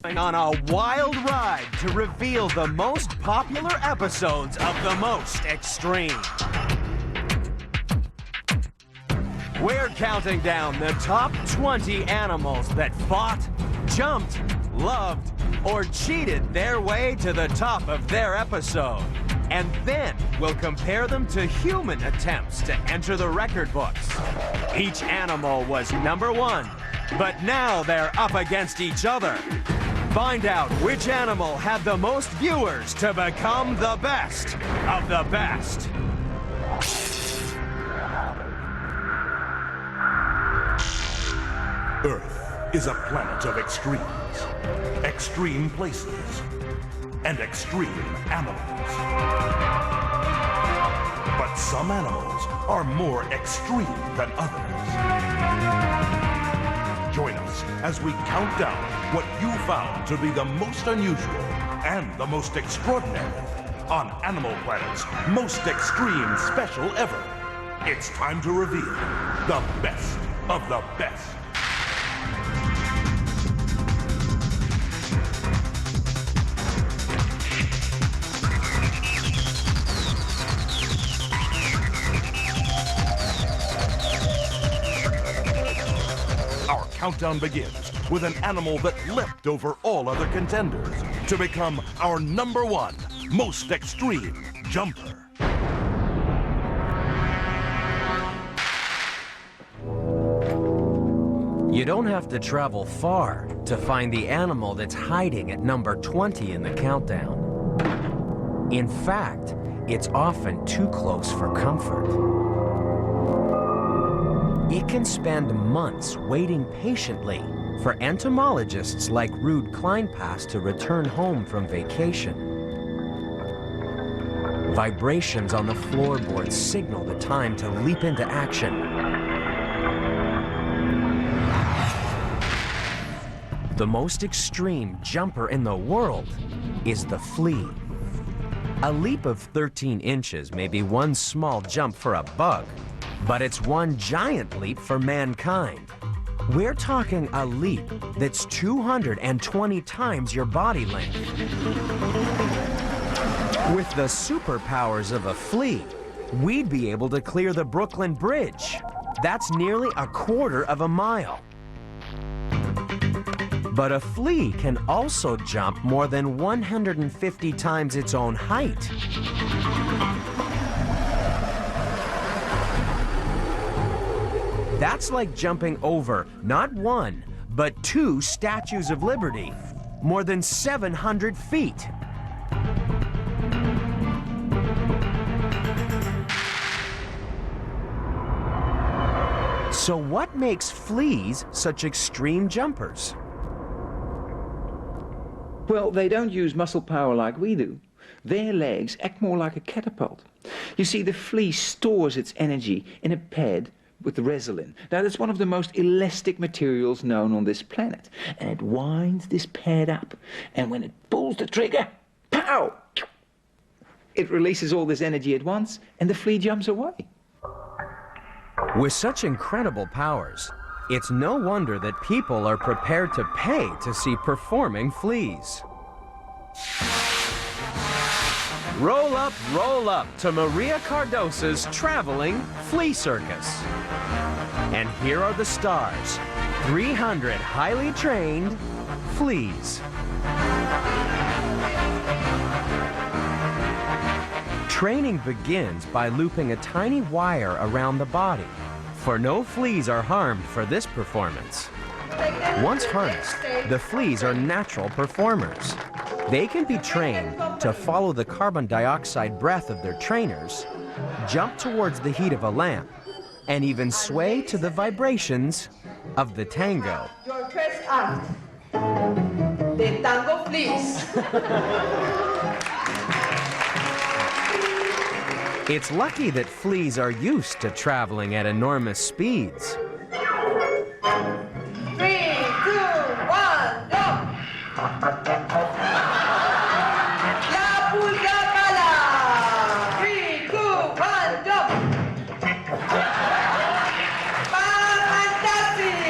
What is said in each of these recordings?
On a wild ride to reveal the most popular episodes of The Most Extreme. We're counting down the top 20 animals that fought, jumped, loved, or cheated their way to the top of their episode. And then we'll compare them to human attempts to enter the record books. Each animal was number one, but now they're up against each other. Find out which animal had the most viewers to become the best of the best. Earth is a planet of extremes, extreme places, and extreme animals. But some animals are more extreme than others. Join us as we count down what you found to be the most unusual and the most extraordinary on Animal Planet's Most Extreme Special Ever. It's time to reveal the best of the best. Our countdown begins with an animal that leapt over all other contenders to become our number one most extreme jumper. You don't have to travel far to find the animal that's hiding at number 20 in the countdown. In fact, it's often too close for comfort. It can spend months waiting patiently for entomologists like Ruud Kleinpass to return home from vacation. Vibrations on the floorboards signal the time to leap into action. The most extreme jumper in the world is the flea. A leap of 13 inches may be one small jump for a bug, but it's one giant leap for mankind. We're talking a leap that's 220 times your body length. With the superpowers of a flea, we'd be able to clear the Brooklyn Bridge. That's nearly a quarter of a mile. But a flea can also jump more than 150 times its own height. That's like jumping over not one, but two Statues of Liberty, more than 700 feet. So what makes fleas such extreme jumpers? Well, they don't use muscle power like we do. Their legs act more like a catapult. You see, the flea stores its energy in a pad with resilin. Now, that's one of the most elastic materials known on this planet. And it winds this pad up. And when it pulls the trigger, pow! It releases all this energy at once, and the flea jumps away. With such incredible powers, it's no wonder that people are prepared to pay to see performing fleas. Roll up to Maria Cardosa's traveling flea circus. And here are the stars, 300 highly trained fleas. Training begins by looping a tiny wire around the body, for no fleas are harmed for this performance. Once harnessed, the fleas are natural performers. They can be trained to follow the carbon dioxide breath of their trainers, jump towards the heat of a lamp, and even sway to the vibrations of the tango. Your first act, the tango fleas. It's lucky that fleas are used to traveling at enormous speeds. 3, 2, 1, go! La pulga mala! 3, 2, 1, jump! Fantastic!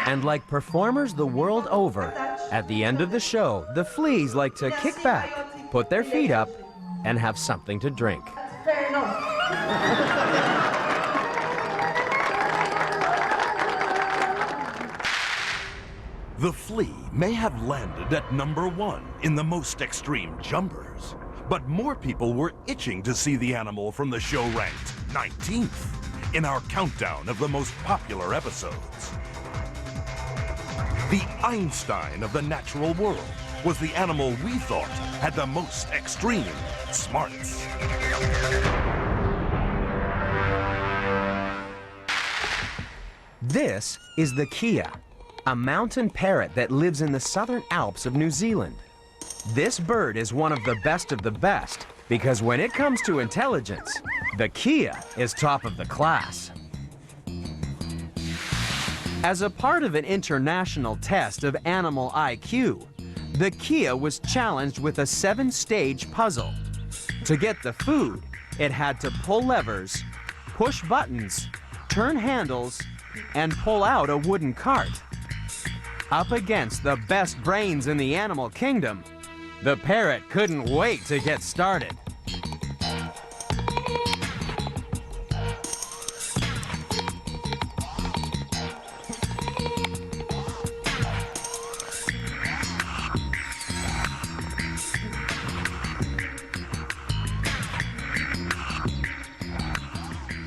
And And like performers the world over, at the end of the show, the fleas like to kick back, put their feet up, and have something to drink. Fair enough. The flea may have landed at #1 in the most extreme jumpers, but more people were itching to see the animal from the show ranked 19th in our countdown of the most popular episodes. The Einstein of the natural world was the animal we thought had the most extreme smarts. This is the Kea, a mountain parrot that lives in the southern Alps of New Zealand. This bird is one of the best because when it comes to intelligence, the Kea is top of the class. As a part of an international test of animal IQ, the Kea was challenged with a 7-stage puzzle. To get the food, it had to pull levers, push buttons, turn handles, and pull out a wooden cart. Up against the best brains in the animal kingdom, the parrot couldn't wait to get started.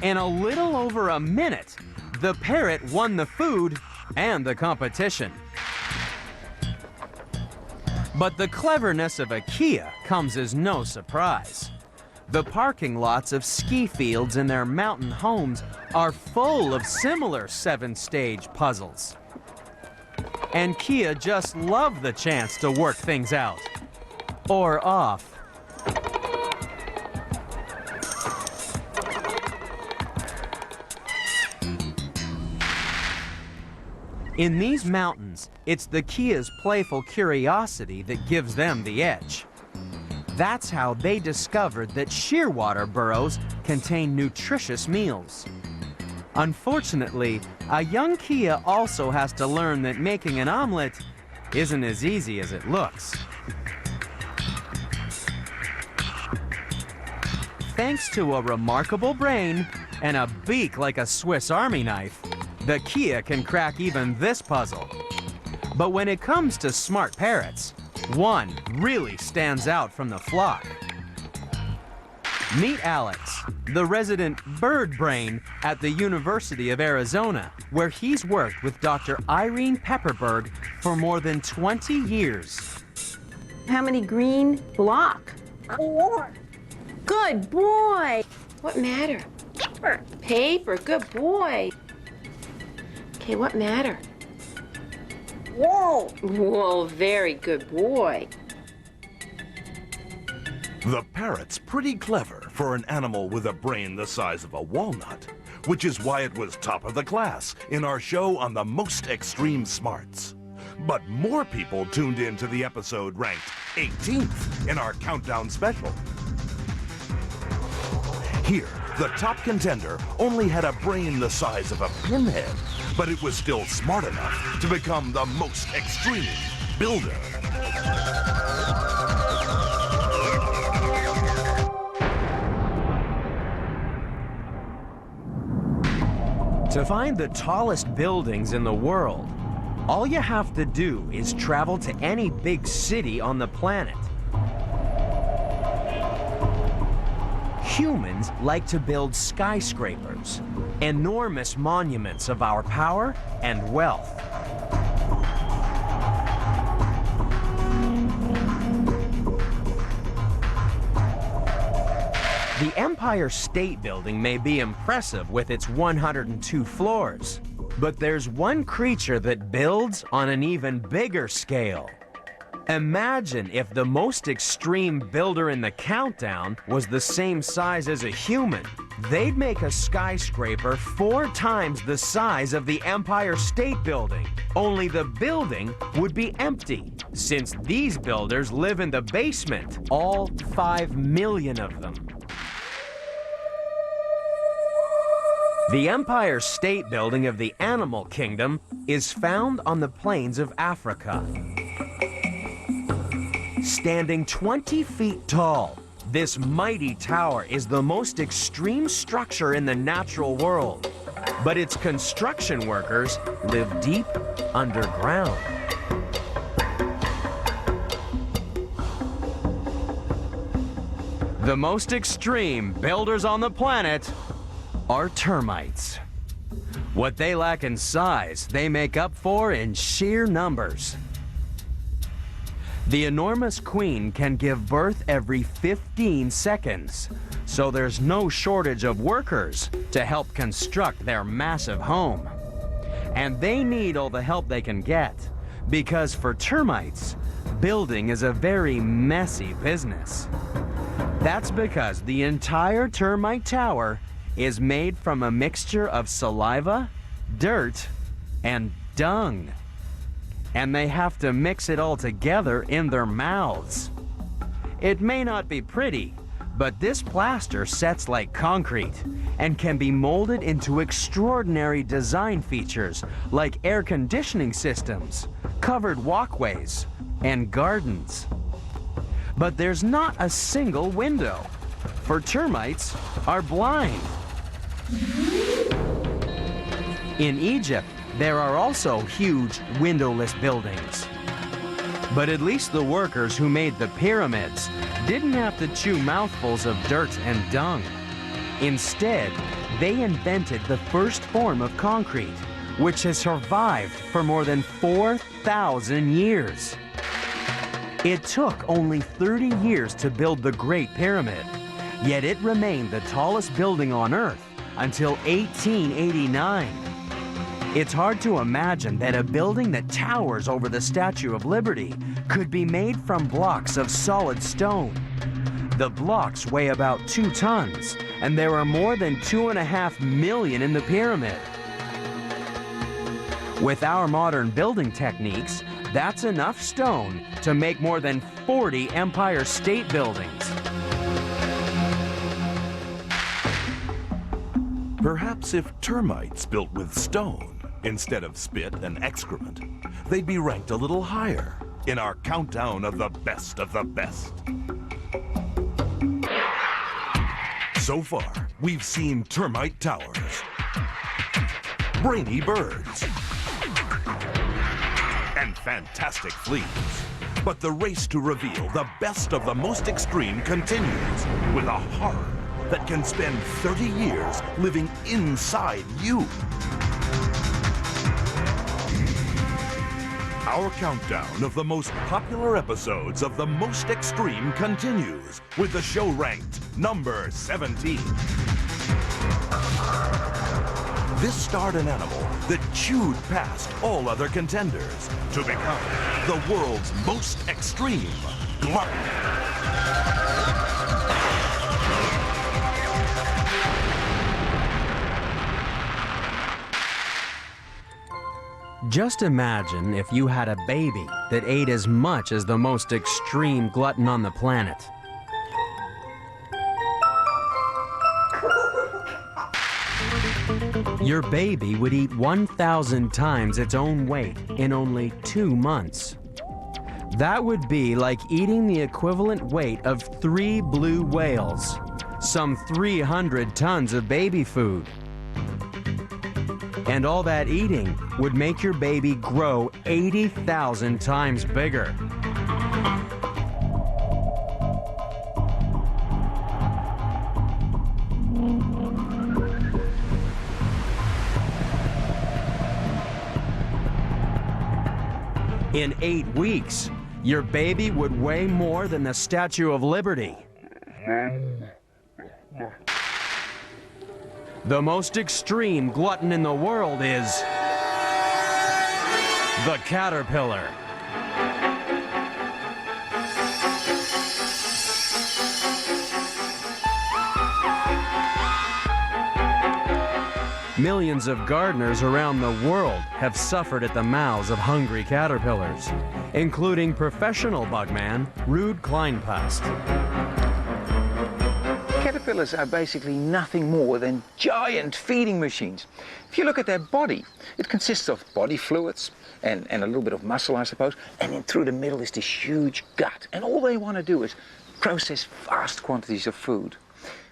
In a little over a minute, the parrot won the food and the competition. But the cleverness of a Kea comes as no surprise. The parking lots of ski fields in their mountain homes are full of similar 7-stage puzzles. And Kea just love the chance to work things out. Or off. In these mountains, it's the Kea's playful curiosity that gives them the edge. That's how they discovered that shearwater burrows contain nutritious meals. Unfortunately, a young Kea also has to learn that making an omelet isn't as easy as it looks. Thanks to a remarkable brain and a beak like a Swiss Army knife, the Kea can crack even this puzzle. But when it comes to smart parrots, one really stands out from the flock. Meet Alex, the resident bird brain at the University of Arizona, where he's worked with Dr. Irene Pepperberg for more than 20 years. How many green block? 4. Good boy. What matter? Paper. Paper, good boy. Okay, what matter? Whoa. Whoa, very good boy. The parrot's pretty clever for an animal with a brain the size of a walnut, which is why it was top of the class in our show on the most extreme smarts. But more people tuned in to the episode ranked 18th in our countdown special. Here, the top contender only had a brain the size of a pinhead, but it was still smart enough to become the most extreme builder. To find the tallest buildings in the world, all you have to do is travel to any big city on the planet. Humans like to build skyscrapers, enormous monuments of our power and wealth. The Empire State Building may be impressive with its 102 floors, but there's one creature that builds on an even bigger scale. Imagine if the most extreme builder in the countdown was the same size as a human. They'd make a skyscraper 4 times the size of the Empire State Building. Only the building would be empty, since these builders live in the basement, all 5 million of them. The Empire State Building of the Animal Kingdom is found on the plains of Africa. Standing 20 feet tall, this mighty tower is the most extreme structure in the natural world, but its construction workers live deep underground. The most extreme builders on the planet are termites. What they lack in size, they make up for in sheer numbers. The enormous queen can give birth every 15 seconds, so there's no shortage of workers to help construct their massive home. And they need all the help they can get, because for termites, building is a very messy business. That's because the entire termite tower is made from a mixture of saliva, dirt, and dung. And they have to mix it all together in their mouths. It may not be pretty, but this plaster sets like concrete and can be molded into extraordinary design features like air conditioning systems, covered walkways, and gardens. But there's not a single window, for termites are blind. In Egypt, there are also huge windowless buildings. But at least the workers who made the pyramids didn't have to chew mouthfuls of dirt and dung. Instead, they invented the first form of concrete, which has survived for more than 4,000 years. It took only 30 years to build the Great Pyramid, yet it remained the tallest building on Earth until 1889. It's hard to imagine that a building that towers over the Statue of Liberty could be made from blocks of solid stone. The blocks weigh about 2 tons, and there are more than 2.5 million in the pyramid. With our modern building techniques, that's enough stone to make more than 40 Empire State Buildings. Perhaps if termites built with stone instead of spit and excrement, they'd be ranked a little higher in our countdown of the best of the best. So far, we've seen termite towers, brainy birds, and fantastic fleas. But the race to reveal the best of the most extreme continues with a horror that can spend 30 years living inside you. Our countdown of the most popular episodes of The Most Extreme continues with the show ranked number 17. This starred an animal that chewed past all other contenders to become the world's most extreme glutton. Just imagine if you had a baby that ate as much as the most extreme glutton on the planet. Your baby would eat 1,000 times its own weight in only 2 months. That would be like eating the equivalent weight of 3 blue whales, some 300 tons of baby food. And all that eating would make your baby grow 80,000 times bigger. In 8 weeks, your baby would weigh more than the Statue of Liberty. The most extreme glutton in the world is the caterpillar. Millions of gardeners around the world have suffered at the mouths of hungry caterpillars, including professional bugman Ruud Kleinpast. caterpillars are basically nothing more than giant feeding machines. If you look at their body, it consists of body fluids and a little bit of muscle, I suppose, and then through the middle is this huge gut. And all they want to do is process vast quantities of food.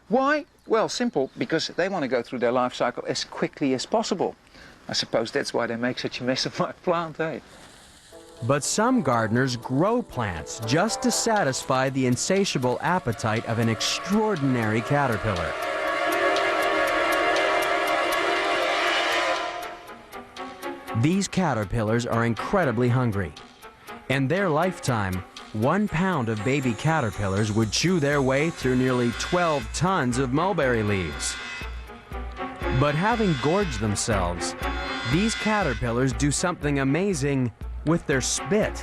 Why? Well, simple, because they want to go through their life cycle as quickly as possible. I suppose that's why they make such a mess of my plant, eh? But some gardeners grow plants just to satisfy the insatiable appetite of an extraordinary caterpillar. These caterpillars are incredibly hungry. In their lifetime, 1 pound of baby caterpillars would chew their way through nearly 12 tons of mulberry leaves. But having gorged themselves, these caterpillars do something amazing with their spit.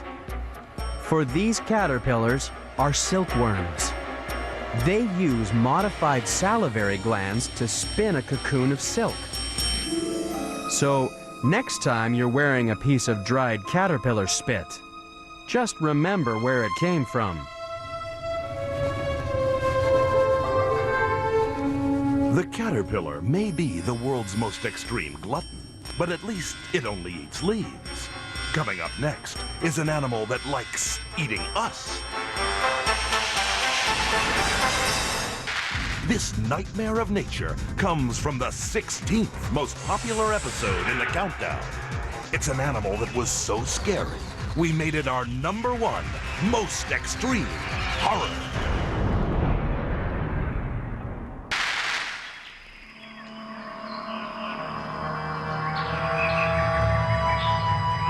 For these caterpillars are silkworms. They use modified salivary glands to spin a cocoon of silk. So, next time you're wearing a piece of dried caterpillar spit, just remember where it came from. The caterpillar may be the world's most extreme glutton, but at least it only eats leaves. Coming up next is an animal that likes eating us. This nightmare of nature comes from the 16th most popular episode in the countdown. It's an animal that was so scary, we made it our #1 most extreme horror.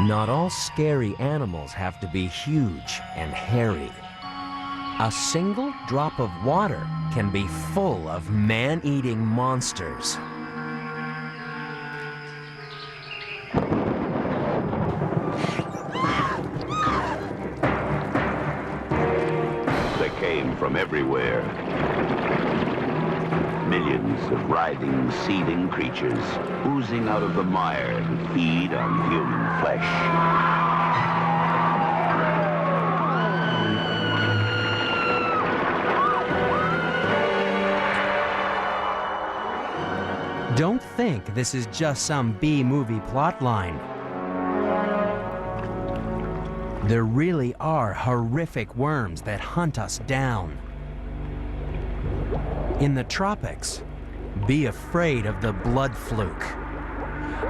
Not all scary animals have to be huge and hairy. A single drop of water can be full of man-eating monsters. They came from everywhere. Millions of writhing, seething creatures oozing out of the mire to feed on human flesh. Don't think this is just some B-movie plotline. There really are horrific worms that hunt us down. In the tropics, be afraid of the blood fluke.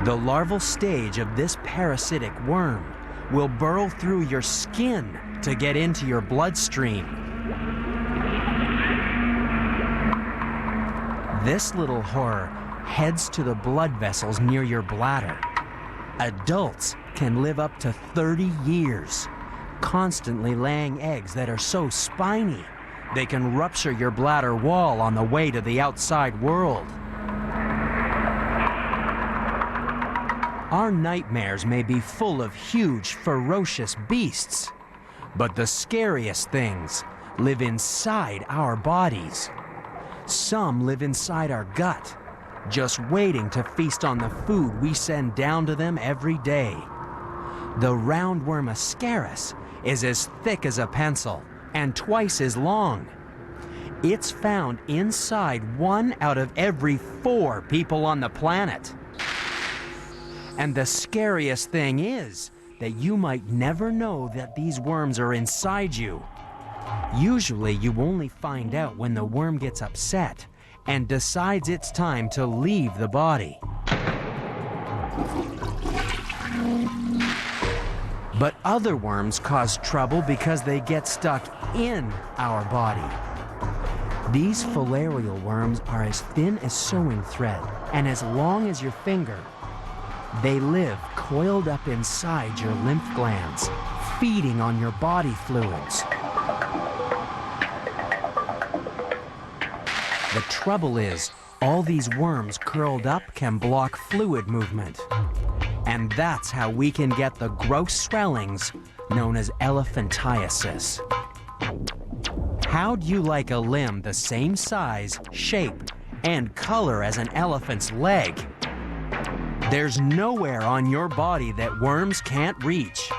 The larval stage of this parasitic worm will burrow through your skin to get into your bloodstream. This little horror heads to the blood vessels near your bladder. Adults can live up to 30 years, constantly laying eggs that are so spiny they can rupture your bladder wall on the way to the outside world. Our nightmares may be full of huge, ferocious beasts, but the scariest things live inside our bodies. Some live inside our gut, just waiting to feast on the food we send down to them every day. The roundworm Ascaris is as thick as a pencil and twice as long. It's found inside 1 out of every 4 people on the planet. And the scariest thing is that you might never know that these worms are inside you. Usually you only find out when the worm gets upset and decides it's time to leave the body. But other worms cause trouble because they get stuck in our body. These filarial worms are as thin as sewing thread and as long as your finger. They live coiled up inside your lymph glands, feeding on your body fluids. The trouble is, all these worms curled up can block fluid movement. And that's how we can get the gross swellings known as elephantiasis. How'd you like a limb the same size, shape, and color as an elephant's leg? There's nowhere on your body that worms can't reach.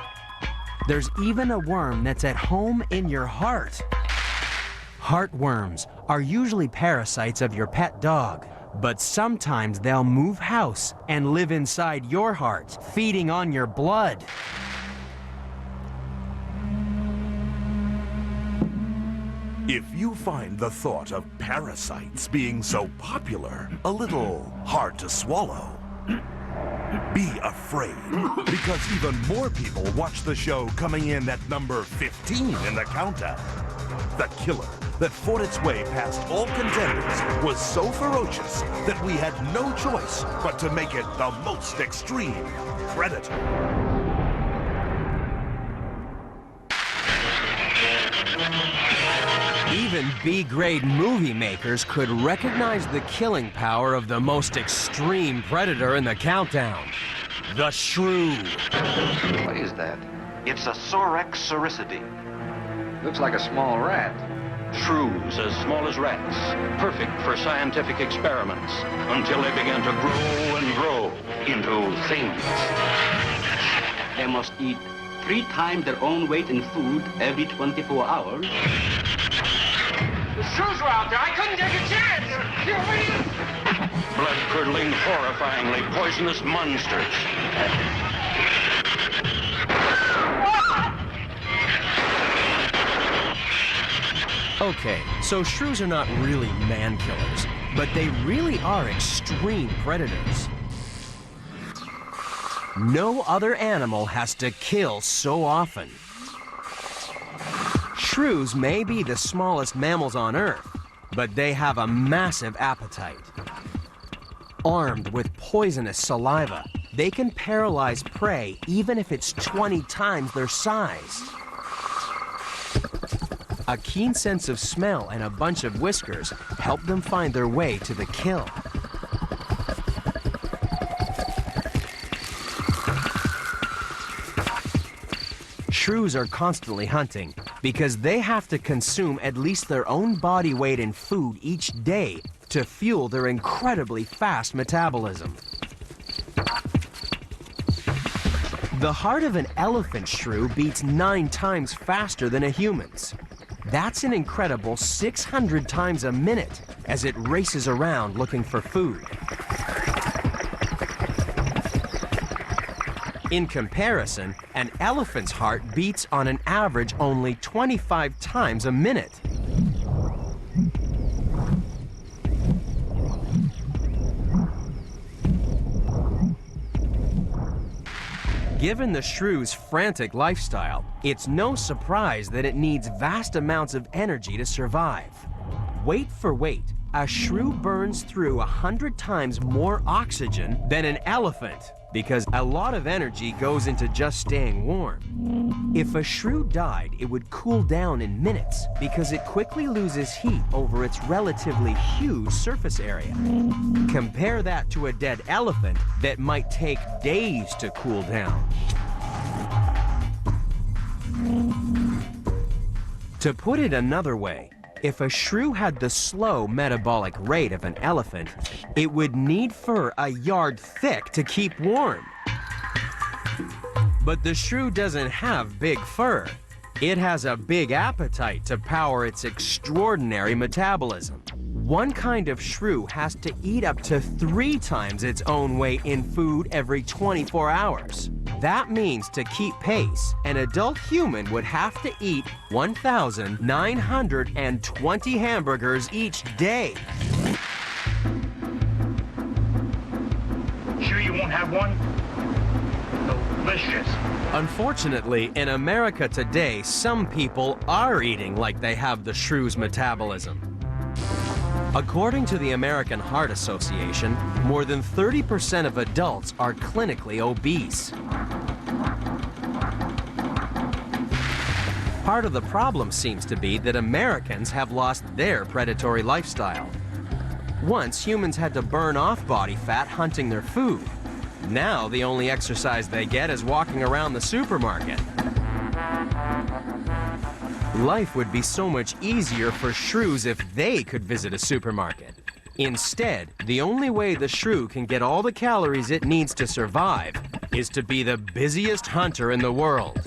There's even a worm that's at home in your heart. Heartworms are usually parasites of your pet dog, but sometimes they'll move house and live inside your heart, feeding on your blood. If you find the thought of parasites being so popular a little hard to swallow, be afraid, because even more people watch the show coming in at number 15 in the countdown. The killer that fought its way past all contenders was so ferocious that we had no choice but to make it the most extreme predator. Even B-grade movie makers could recognize the killing power of the most extreme predator in the countdown, the shrew. What is that? It's a Sorex cericidae. Looks like a small rat. Shrews as small as rats, perfect for scientific experiments, until they begin to grow and grow into things. They must eat 3 times their own weight in food every 24 hours. The shrews were out there. I couldn't take a chance. Blood-curdling, horrifyingly poisonous monsters. Okay, so shrews are not really man-killers, but they really are extreme predators. No other animal has to kill so often. Shrews may be the smallest mammals on Earth, but they have a massive appetite. Armed with poisonous saliva, they can paralyze prey even if it's 20 times their size. A keen sense of smell and a bunch of whiskers help them find their way to the kill. Shrews are constantly hunting because they have to consume at least their own body weight in food each day to fuel their incredibly fast metabolism. The heart of an elephant shrew beats 9 times faster than a human's. That's an incredible 600 times a minute as it races around looking for food. In comparison, an elephant's heart beats on an average only 25 times a minute. Given the shrew's frantic lifestyle, it's no surprise that it needs vast amounts of energy to survive. Weight for weight, a shrew burns through 100 times more oxygen than an elephant, because a lot of energy goes into just staying warm. If a shrew died, it would cool down in minutes because it quickly loses heat over its relatively huge surface area. Compare that to a dead elephant that might take days to cool down. To put it another way, if a shrew had the slow metabolic rate of an elephant, it would need fur a yard thick to keep warm. But the shrew doesn't have big fur. It has a big appetite to power its extraordinary metabolism. One kind of shrew has to eat up to 3 times its own weight in food every 24 hours. That means to keep pace, an adult human would have to eat 1,920 hamburgers each day. Sure you won't have one? Delicious. Unfortunately, in America today, some people are eating like they have the shrew's metabolism. According to the American Heart Association, more than 30% of adults are clinically obese. Part of the problem seems to be that Americans have lost their predatory lifestyle. Once, humans had to burn off body fat hunting their food. Now, the only exercise they get is walking around the supermarket. Life would be so much easier for shrews if they could visit a supermarket. Instead, the only way the shrew can get all the calories it needs to survive is to be the busiest hunter in the world.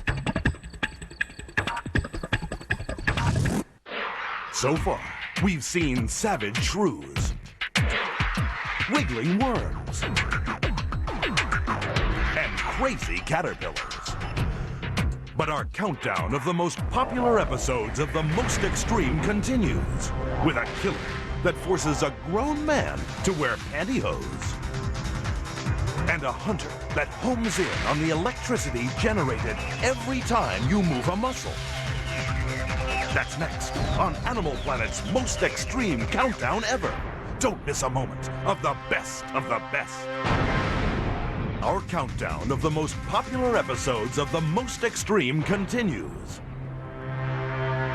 So far, we've seen savage shrews, wiggling worms, and crazy caterpillars. But our countdown of the most popular episodes of The Most Extreme continues with a killer that forces a grown man to wear pantyhose, and a hunter that homes in on the electricity generated every time you move a muscle. That's next on Animal Planet's Most Extreme Countdown Ever. Don't miss a moment of the best of the best. Our countdown of the most popular episodes of The Most Extreme continues.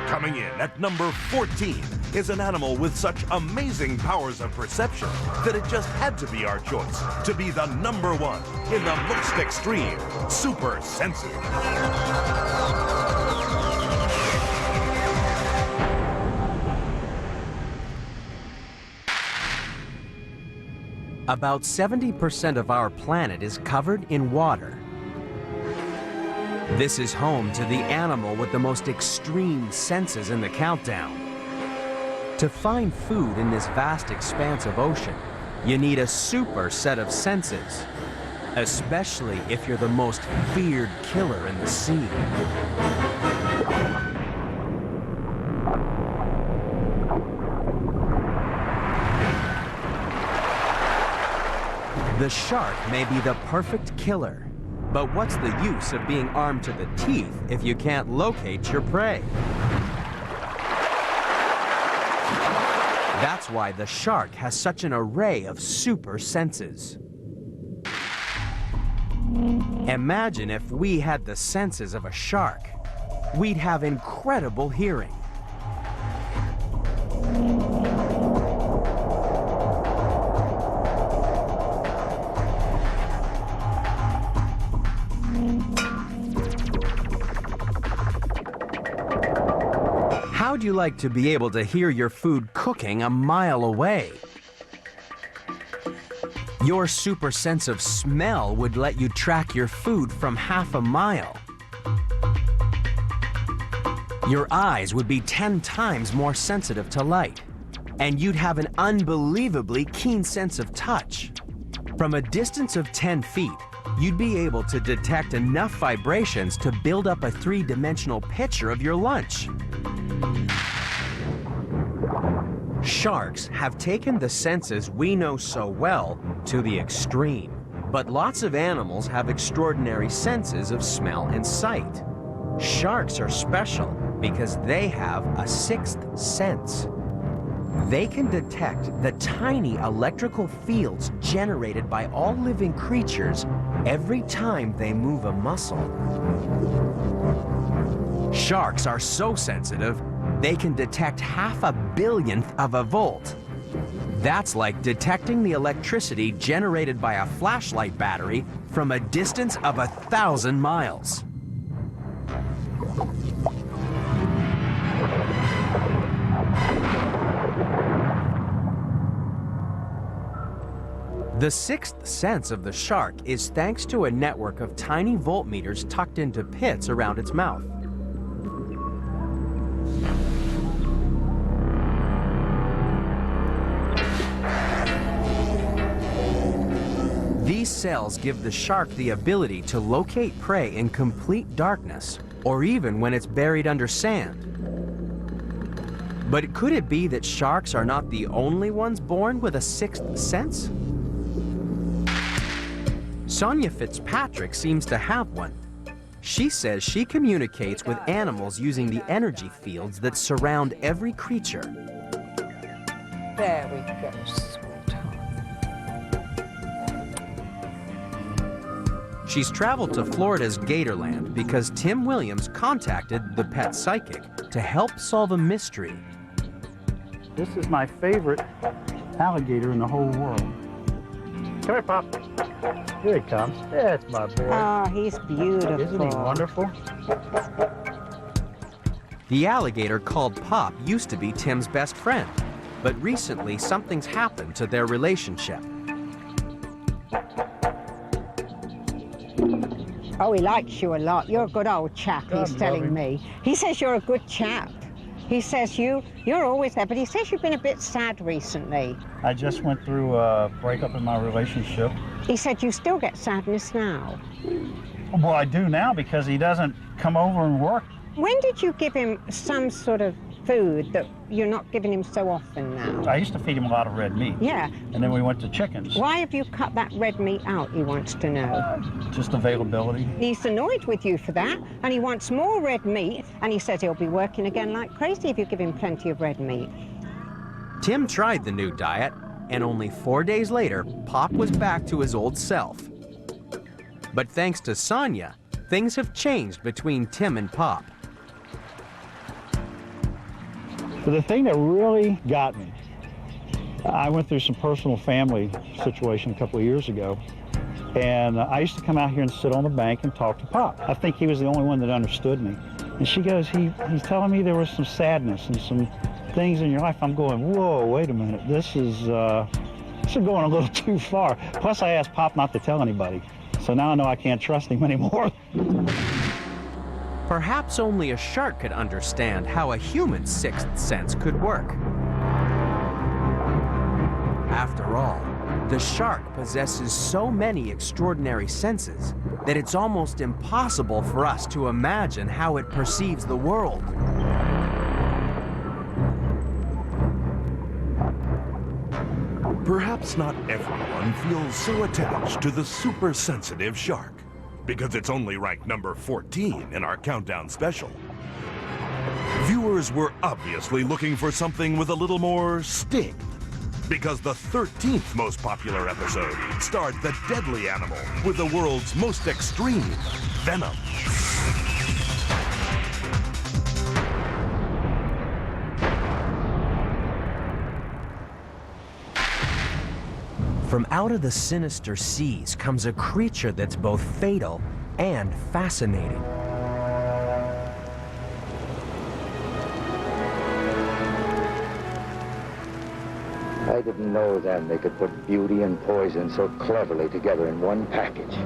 Coming in at number 14 is an animal with such amazing powers of perception that it just had to be our choice to be the number one in the Most Extreme Super Senses. About 70% of our planet is covered in water. This is home to the animal with the most extreme senses in the countdown. To find food in this vast expanse of ocean, you need a super set of senses, especially if you're the most feared killer in the sea. The shark may be the perfect killer, but what's the use of being armed to the teeth if you can't locate your prey? That's why the shark has such an array of super senses. Imagine if we had the senses of a shark. We'd have incredible hearing. How'd you like to be able to hear your food cooking a mile away? Your super sense of smell would let you track your food from half a mile. Your eyes would be 10 times more sensitive to light, and you'd have an unbelievably keen sense of touch. From a distance of 10 feet, you'd be able to detect enough vibrations to build up a three-dimensional picture of your lunch. Sharks have taken the senses we know so well to the extreme, but lots of animals have extraordinary senses of smell and sight. Sharks are special because they have a sixth sense. They can detect the tiny electrical fields generated by all living creatures every time they move a muscle. Sharks are so sensitive, they can detect 1/2 billionth of a volt. That's like detecting the electricity generated by a flashlight battery from a distance of 1,000 miles. The sixth sense of the shark is thanks to a network of tiny voltmeters tucked into pits around its mouth. These cells give the shark the ability to locate prey in complete darkness, or even when it's buried under sand. But could it be that sharks are not the only ones born with a sixth sense? Sonia Fitzpatrick seems to have one. She says she communicates with animals using the energy fields that surround every creature. There we go, sweetheart. She's traveled to Florida's Gatorland because Tim Williams contacted the pet psychic to help solve a mystery. This is my favorite alligator in the whole world. Come here, Pop. Here he comes. That's my boy. Oh, he's beautiful. Isn't he wonderful? The alligator called Pop used to be Tim's best friend, but recently something's happened to their relationship. Oh, he likes you a lot. You're a good old chap, he's telling me. He says you're a good chap. He says you're always there, but he says you've been a bit sad recently. I just went through a breakup in my relationship. He said you still get sadness now. Well, I do now because he doesn't come over and work. When did you give him some sort of food that you're not giving him so often now? I used to feed him a lot of red meat. Yeah. And then we went to chickens. Why have you cut that red meat out, he wants to know? Just availability. He's annoyed with you for that, and he wants more red meat, and he says he'll be working again like crazy if you give him plenty of red meat. Tim tried the new diet, and only 4 days later, Pop was back to his old self. But thanks to Sonia, things have changed between Tim and Pop. But the thing that really got me, I went through some personal family situation a couple of years ago, and I used to come out here and sit on the bank and talk to Pop. I think he was the only one that understood me. And she goes, he's telling me there was some sadness and some things in your life. I'm going, whoa, wait a minute, this is going a little too far. Plus I asked Pop not to tell anybody, so now I know I can't trust him anymore. Perhaps only a shark could understand how a human's sixth sense could work. After all, the shark possesses so many extraordinary senses that it's almost impossible for us to imagine how it perceives the world. Perhaps not everyone feels so attached to the super-sensitive shark, because it's only ranked number 14 in our countdown special. Viewers were obviously looking for something with a little more sting, because the 13th most popular episode starred the deadly animal with the world's most extreme venom. From out of the sinister seas comes a creature that's both fatal and fascinating. I didn't know then they could put beauty and poison so cleverly together in one package.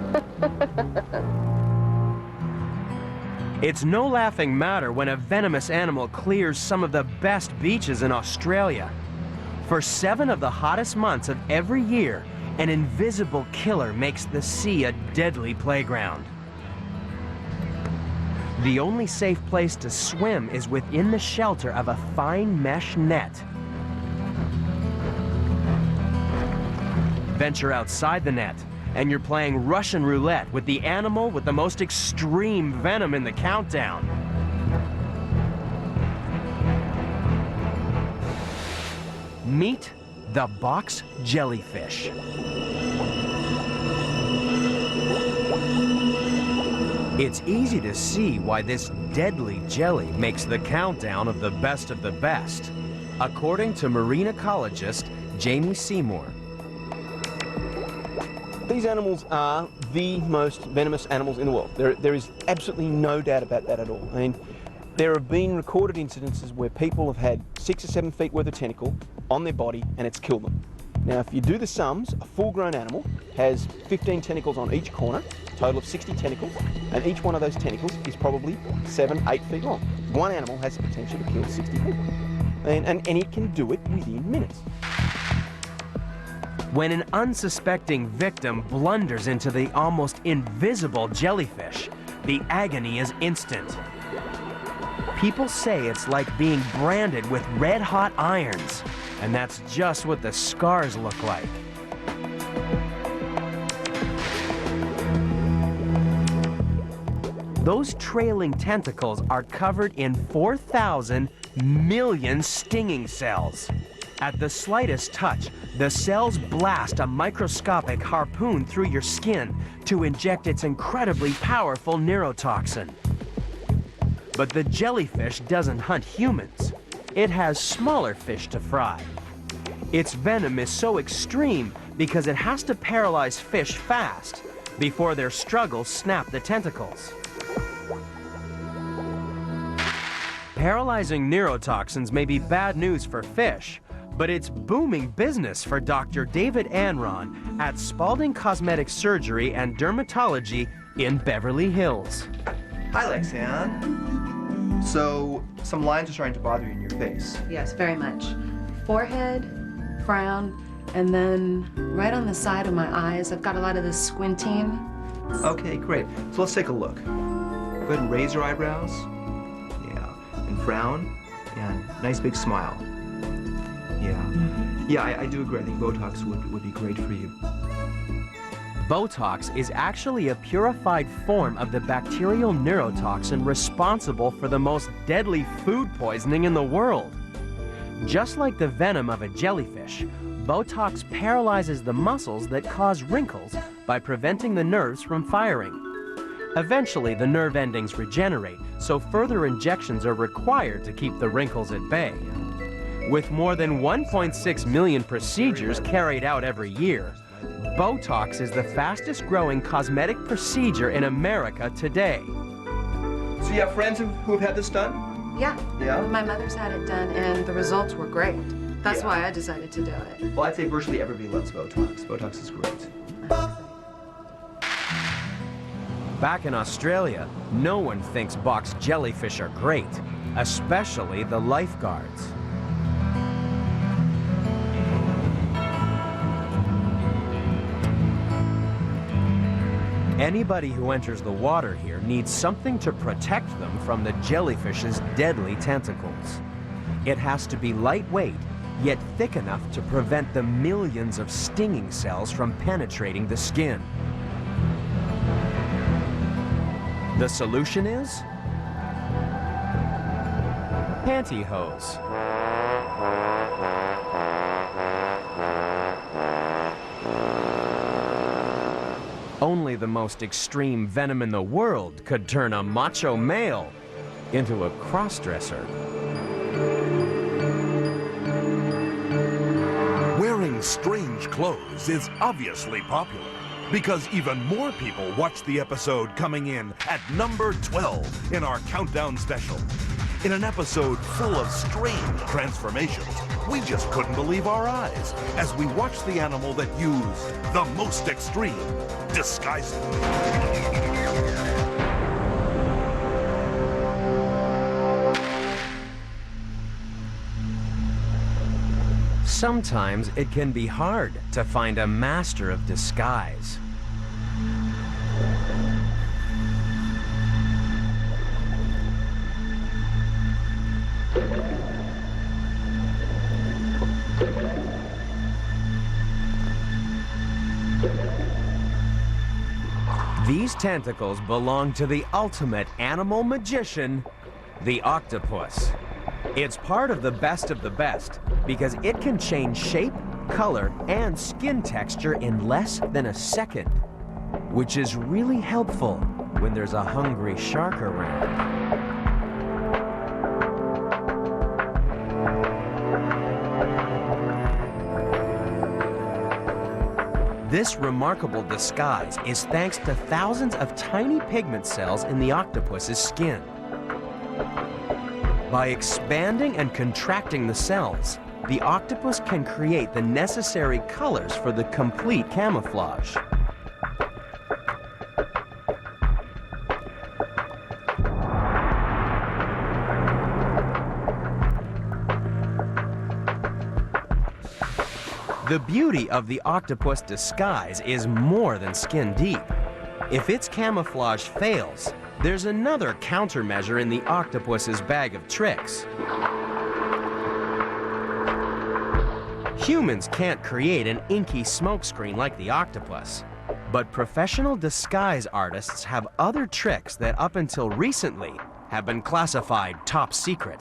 It's no laughing matter when a venomous animal clears some of the best beaches in Australia. For 7 of the hottest months of every year, an invisible killer makes the sea a deadly playground. The only safe place to swim is within the shelter of a fine mesh net. Venture outside the net, and you're playing Russian roulette with the animal with the most extreme venom in the countdown. Meet the box jellyfish. It's easy to see why this deadly jelly makes the countdown of the best, according to marine ecologist Jamie Seymour. These animals are the most venomous animals in the world. There is absolutely no doubt about that at all. I mean, there have been recorded incidences where people have had 6 or 7 feet worth of tentacle on their body and it's killed them. Now, if you do the sums, a full-grown animal has 15 tentacles on each corner, a total of 60 tentacles, and each one of those tentacles is probably 7, 8 feet long. One animal has the potential to kill 60 people, and it can do it within minutes. When an unsuspecting victim blunders into the almost invisible jellyfish, the agony is instant. People say it's like being branded with red-hot irons, and that's just what the scars look like. Those trailing tentacles are covered in 4,000 million stinging cells. At the slightest touch, the cells blast a microscopic harpoon through your skin to inject its incredibly powerful neurotoxin. But the jellyfish doesn't hunt humans. It has smaller fish to fry. Its venom is so extreme because it has to paralyze fish fast before their struggles snap the tentacles. Paralyzing neurotoxins may be bad news for fish, but it's booming business for Dr. David Anron at Spaulding Cosmetic Surgery and Dermatology in Beverly Hills. Hi, Lexian. So, some lines are starting to bother you in your face. Yes, very much. Forehead, frown, and then right on the side of my eyes, I've got a lot of this squinting. Okay, great. So let's take a look. Go ahead and raise your eyebrows. Yeah. And frown. And nice big smile. Yeah. Yeah, I do agree. I think Botox would be great for you. Botox is actually a purified form of the bacterial neurotoxin responsible for the most deadly food poisoning in the world. Just like the venom of a jellyfish, Botox paralyzes the muscles that cause wrinkles by preventing the nerves from firing. Eventually, the nerve endings regenerate, so further injections are required to keep the wrinkles at bay. With more than 1.6 million procedures carried out every year, Botox is the fastest growing cosmetic procedure in America today. So you have friends who have had this done? Yeah. Yeah? My mother's had it done, and the results were great. That's Yeah. why I decided to do it. Well, I'd say virtually everybody loves Botox. Botox is great. Back in Australia, no one thinks box jellyfish are great, especially the lifeguards. Anybody who enters the water here needs something to protect them from the jellyfish's deadly tentacles. It has to be lightweight, yet thick enough to prevent the millions of stinging cells from penetrating the skin. The solution is pantyhose. Only the most extreme venom in the world could turn a macho male into a crossdresser. Wearing strange clothes is obviously popular because even more people watched the episode coming in at number 12 in our countdown special. In an episode full of strange transformations, we just couldn't believe our eyes as we watched the animal that used the most extreme disguising. Sometimes it can be hard to find a master of disguise. These tentacles belong to the ultimate animal magician, the octopus. It's part of the best because it can change shape, color, and skin texture in less than a second, which is really helpful when there's a hungry shark around. This remarkable disguise is thanks to thousands of tiny pigment cells in the octopus's skin. By expanding and contracting the cells, the octopus can create the necessary colors for the complete camouflage. The beauty of the octopus disguise is more than skin deep. If its camouflage fails, there's another countermeasure in the octopus's bag of tricks. Humans can't create an inky smokescreen like the octopus, but professional disguise artists have other tricks that up until recently have been classified top secret.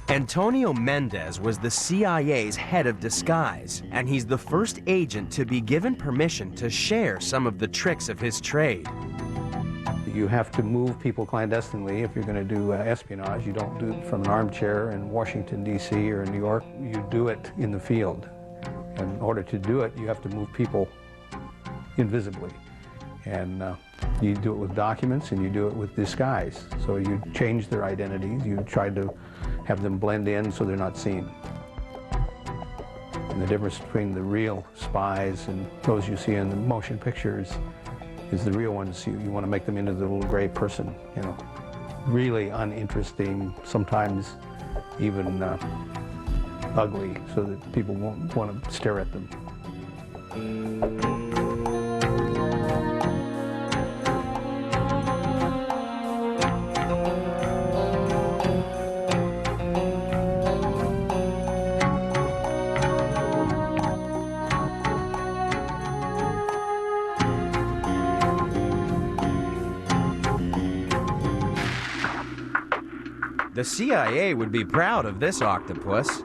Antonio Mendez was the CIA's head of disguise, and he's the first agent to be given permission to share some of the tricks of his trade. You have to move people clandestinely if you're going to do espionage. You don't do it from an armchair in Washington, D.C. or in New York. You do it in the field. In order to do it, you have to move people invisibly. And you do it with documents and you do it with disguise. So you change their identities. You try to have them blend in so they're not seen. And the difference between the real spies and those you see in the motion pictures Because the real ones, you want to make them into the little gray person, you know. Really uninteresting, sometimes even ugly, so that people won't want to stare at them. The CIA would be proud of this octopus.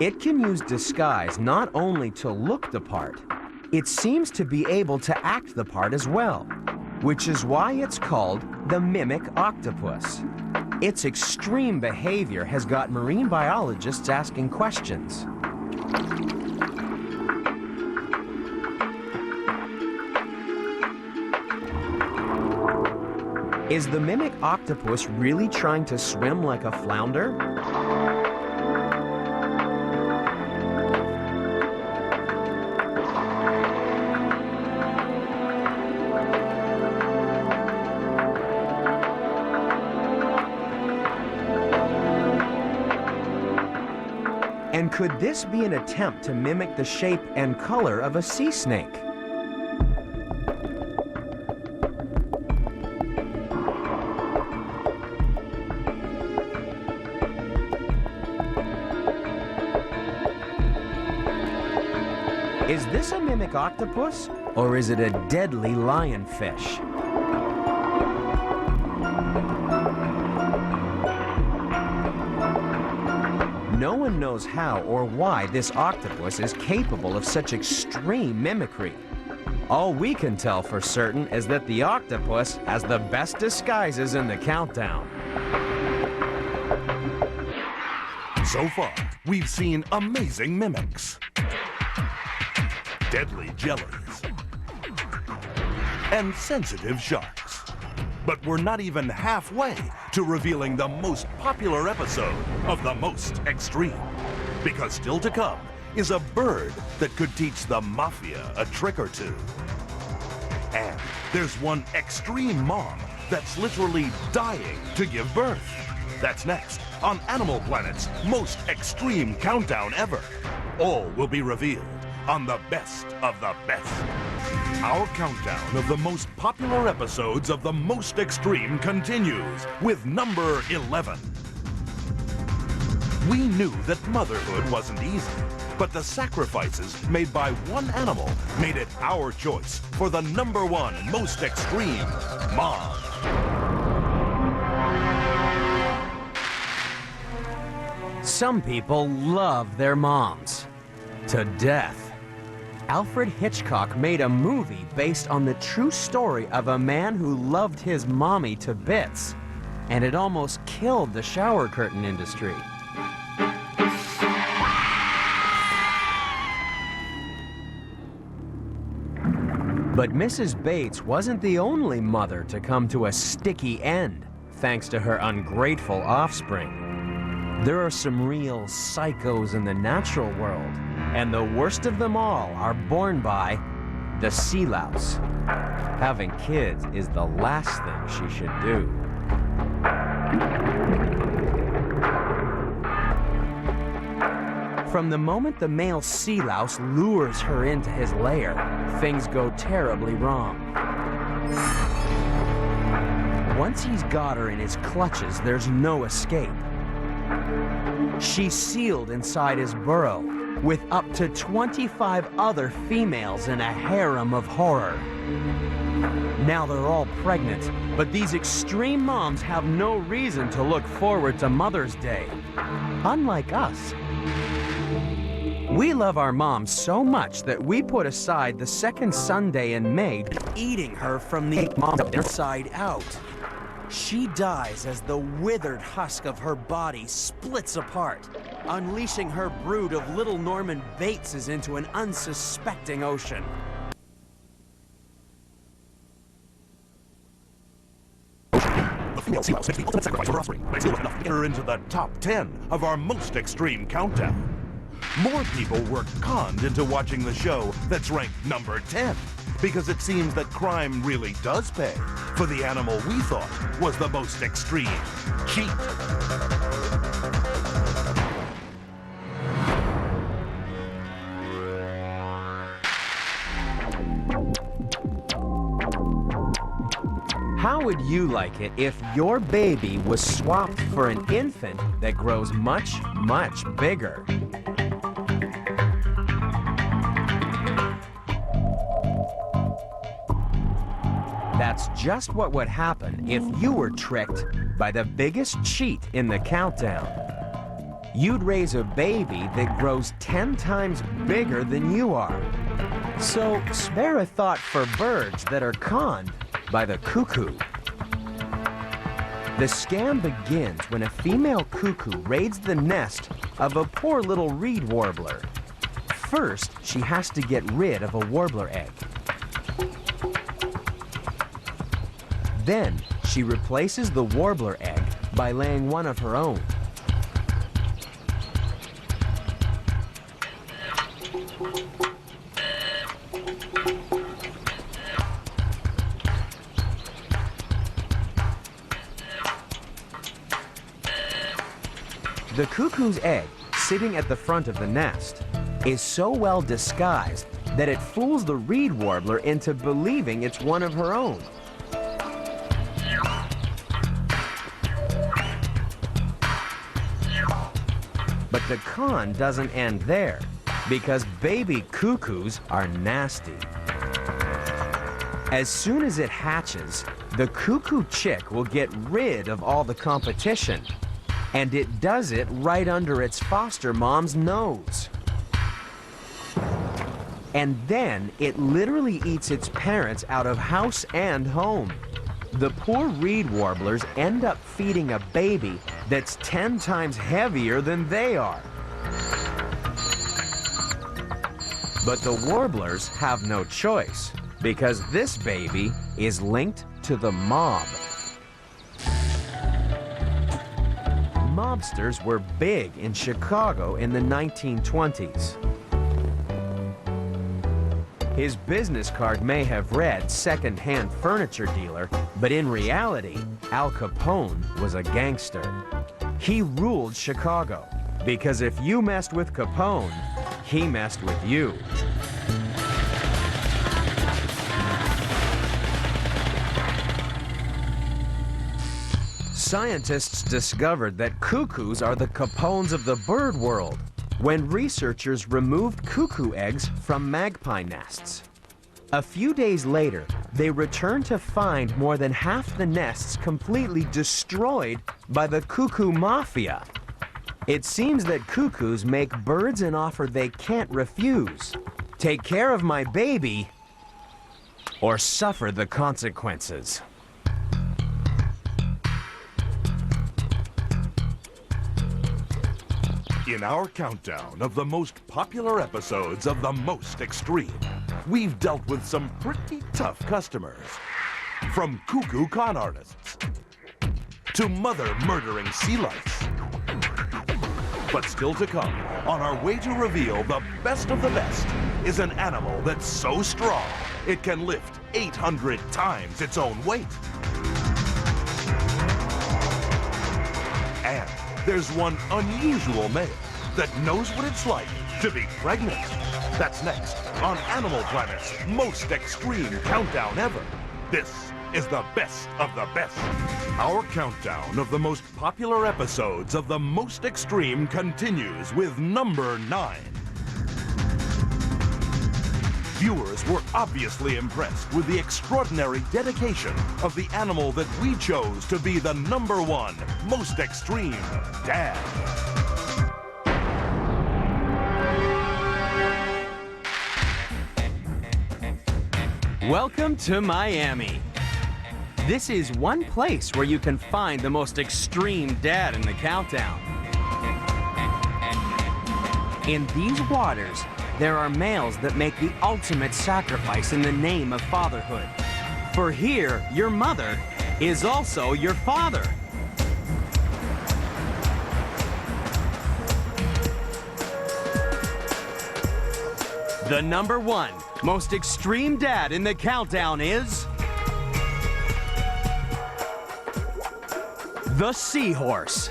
It can use disguise not only to look the part, it seems to be able to act the part as well, which is why it's called the mimic octopus. Its extreme behavior has got marine biologists asking questions. Is the mimic octopus really trying to swim like a flounder? And could this be an attempt to mimic the shape and color of a sea snake? Is this a mimic octopus, or is it a deadly lionfish? No one knows how or why this octopus is capable of such extreme mimicry. All we can tell for certain is that the octopus has the best disguises in the countdown. So far, we've seen amazing mimics, deadly jellies, and sensitive sharks. But we're not even halfway to revealing the most popular episode of The Most Extreme. Because still to come is a bird that could teach the mafia a trick or two. And there's one extreme mom that's literally dying to give birth. That's next on Animal Planet's Most Extreme Countdown Ever. All will be revealed on the best of the best. Our countdown of the most popular episodes of The Most Extreme continues with number 11. We knew that motherhood wasn't easy, but the sacrifices made by one animal made it our choice for the number one most extreme mom. Some people love their moms to death. Alfred Hitchcock made a movie based on the true story of a man who loved his mommy to bits, and it almost killed the shower curtain industry. But Mrs. Bates wasn't the only mother to come to a sticky end, thanks to her ungrateful offspring. There are some real psychos in the natural world, and the worst of them all are born by the sea louse. Having kids is the last thing she should do. From the moment the male sea louse lures her into his lair, things go terribly wrong. Once he's got her in his clutches, there's no escape. She's sealed inside his burrow, with up to 25 other females in a harem of horror. Now they're all pregnant, but these extreme moms have no reason to look forward to Mother's Day. Unlike us. We love our moms so much that we put aside the second Sunday in May, eating her from the inside out. She dies as the withered husk of her body splits apart, unleashing her brood of little Norman Bateses into an unsuspecting ocean. The female sea louse makes the ultimate sacrifice for her offspring, but it's still enough to get her into the top 10 of our most extreme countdown. More people were conned into watching the show that's ranked number 10. because it seems that crime really does pay for the animal we thought was the most extreme, cheat. How would you like it if your baby was swapped for an infant that grows much, much bigger? That's just what would happen if you were tricked by the biggest cheat in the countdown. You'd raise a baby that grows 10 times bigger than you are. So spare a thought for birds that are conned by the cuckoo. The scam begins when a female cuckoo raids the nest of a poor little reed warbler. First, she has to get rid of a warbler egg. Then, she replaces the warbler egg by laying one of her own. The cuckoo's egg, sitting at the front of the nest, is so well disguised that it fools the reed warbler into believing it's one of her own. But the con doesn't end there, because baby cuckoos are nasty. As soon as it hatches, the cuckoo chick will get rid of all the competition. And it does it right under its foster mom's nose. And then it literally eats its parents out of house and home. The poor reed warblers end up feeding a baby that's 10 times heavier than they are. But the warblers have no choice, because this baby is linked to the mob. Mobsters were big in Chicago in the 1920s. His business card may have read second-hand furniture dealer, but in reality, Al Capone was a gangster. He ruled Chicago, because if you messed with Capone, he messed with you. Scientists discovered that cuckoos are the Capones of the bird world when researchers removed cuckoo eggs from magpie nests. A few days later, they returned to find more than half the nests completely destroyed by the cuckoo mafia. It seems that cuckoos make birds an offer they can't refuse. Take care of my baby, or suffer the consequences. In our countdown of the most popular episodes of The Most Extreme, we've dealt with some pretty tough customers. From cuckoo con artists to mother-murdering sea lice. But still to come, on our way to reveal the best of the best, is an animal that's so strong it can lift 800 times its own weight. And there's one unusual male that knows what it's like to be pregnant. That's next on Animal Planet's most extreme countdown ever. This is the best of the best. Our countdown of the most popular episodes of The Most Extreme continues with number 9. Viewers were obviously impressed with the extraordinary dedication of the animal that we chose to be the #1 most extreme dad. Welcome to Miami. This is one place where you can find the most extreme dad in the countdown. In these waters, there are males that make the ultimate sacrifice in the name of fatherhood. For here, your mother is also your father. The #1 Most extreme dad in the countdown is the seahorse.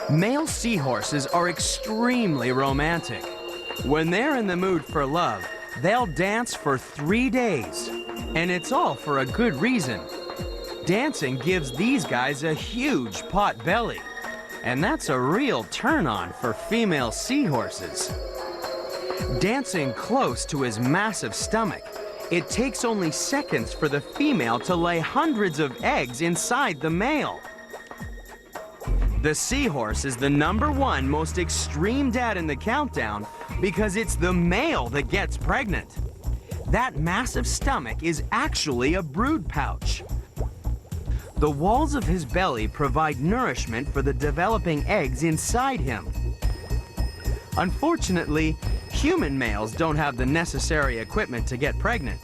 Male seahorses are extremely romantic. When they're in the mood for love, they'll dance for 3 days. And it's all for a good reason. Dancing gives these guys a huge pot belly. And that's a real turn-on for female seahorses. Dancing close to his massive stomach, it takes only seconds for the female to lay hundreds of eggs inside the male. The seahorse is the #1 most extreme dad in the countdown because it's the male that gets pregnant. That massive stomach is actually a brood pouch. The walls of his belly provide nourishment for the developing eggs inside him. Unfortunately, human males don't have the necessary equipment to get pregnant.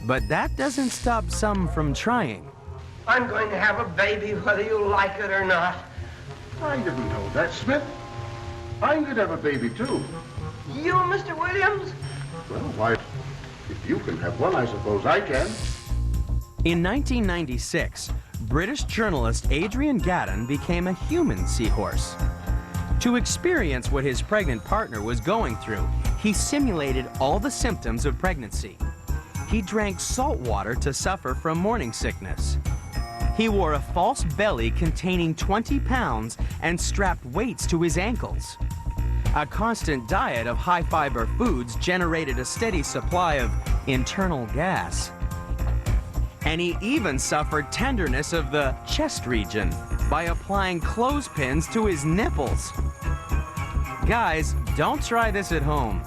But that doesn't stop some from trying. I'm going to have a baby whether you like it or not. I didn't know that, Smith. I'm going to have a baby, too. You, Mr. Williams? Well, why, if you can have one, I suppose I can. In 1996, British journalist Adrian Gadden became a human seahorse. To experience what his pregnant partner was going through, he simulated all the symptoms of pregnancy. He drank salt water to suffer from morning sickness. He wore a false belly containing 20 pounds and strapped weights to his ankles. A constant diet of high-fiber foods generated a steady supply of internal gas. And he even suffered tenderness of the chest region by applying clothespins to his nipples. Guys, don't try this at home.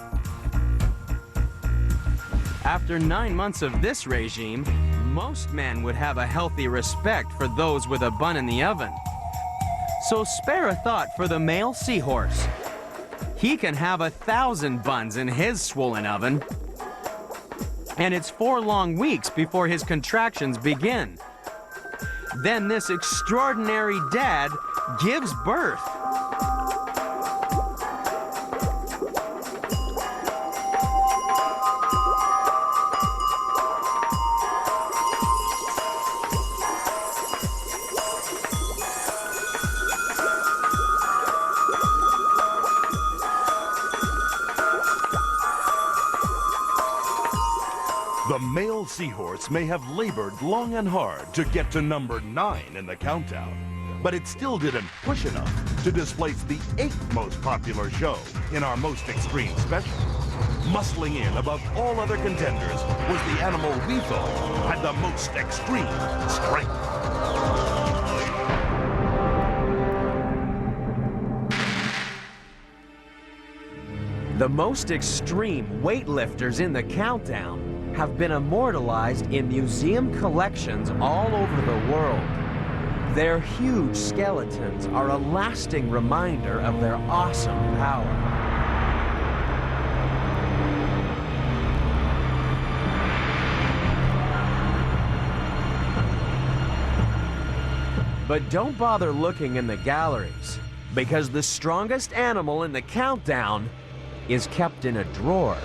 After 9 months of this regime, most men would have a healthy respect for those with a bun in the oven. So spare a thought for the male seahorse. He can have 1,000 buns in his swollen oven. And it's 4 long weeks before his contractions begin. Then this extraordinary dad gives birth. The male seahorse may have labored long and hard to get to #9 in the countdown, but it still didn't push enough to displace the 8th most popular show in our Most Extreme Special. Muscling in above all other contenders was the animal we thought had the most extreme strength. The most extreme weightlifters in the countdown have been immortalized in museum collections all over the world. Their huge skeletons are a lasting reminder of their awesome power. But don't bother looking in the galleries, because the strongest animal in the countdown is kept in a drawer.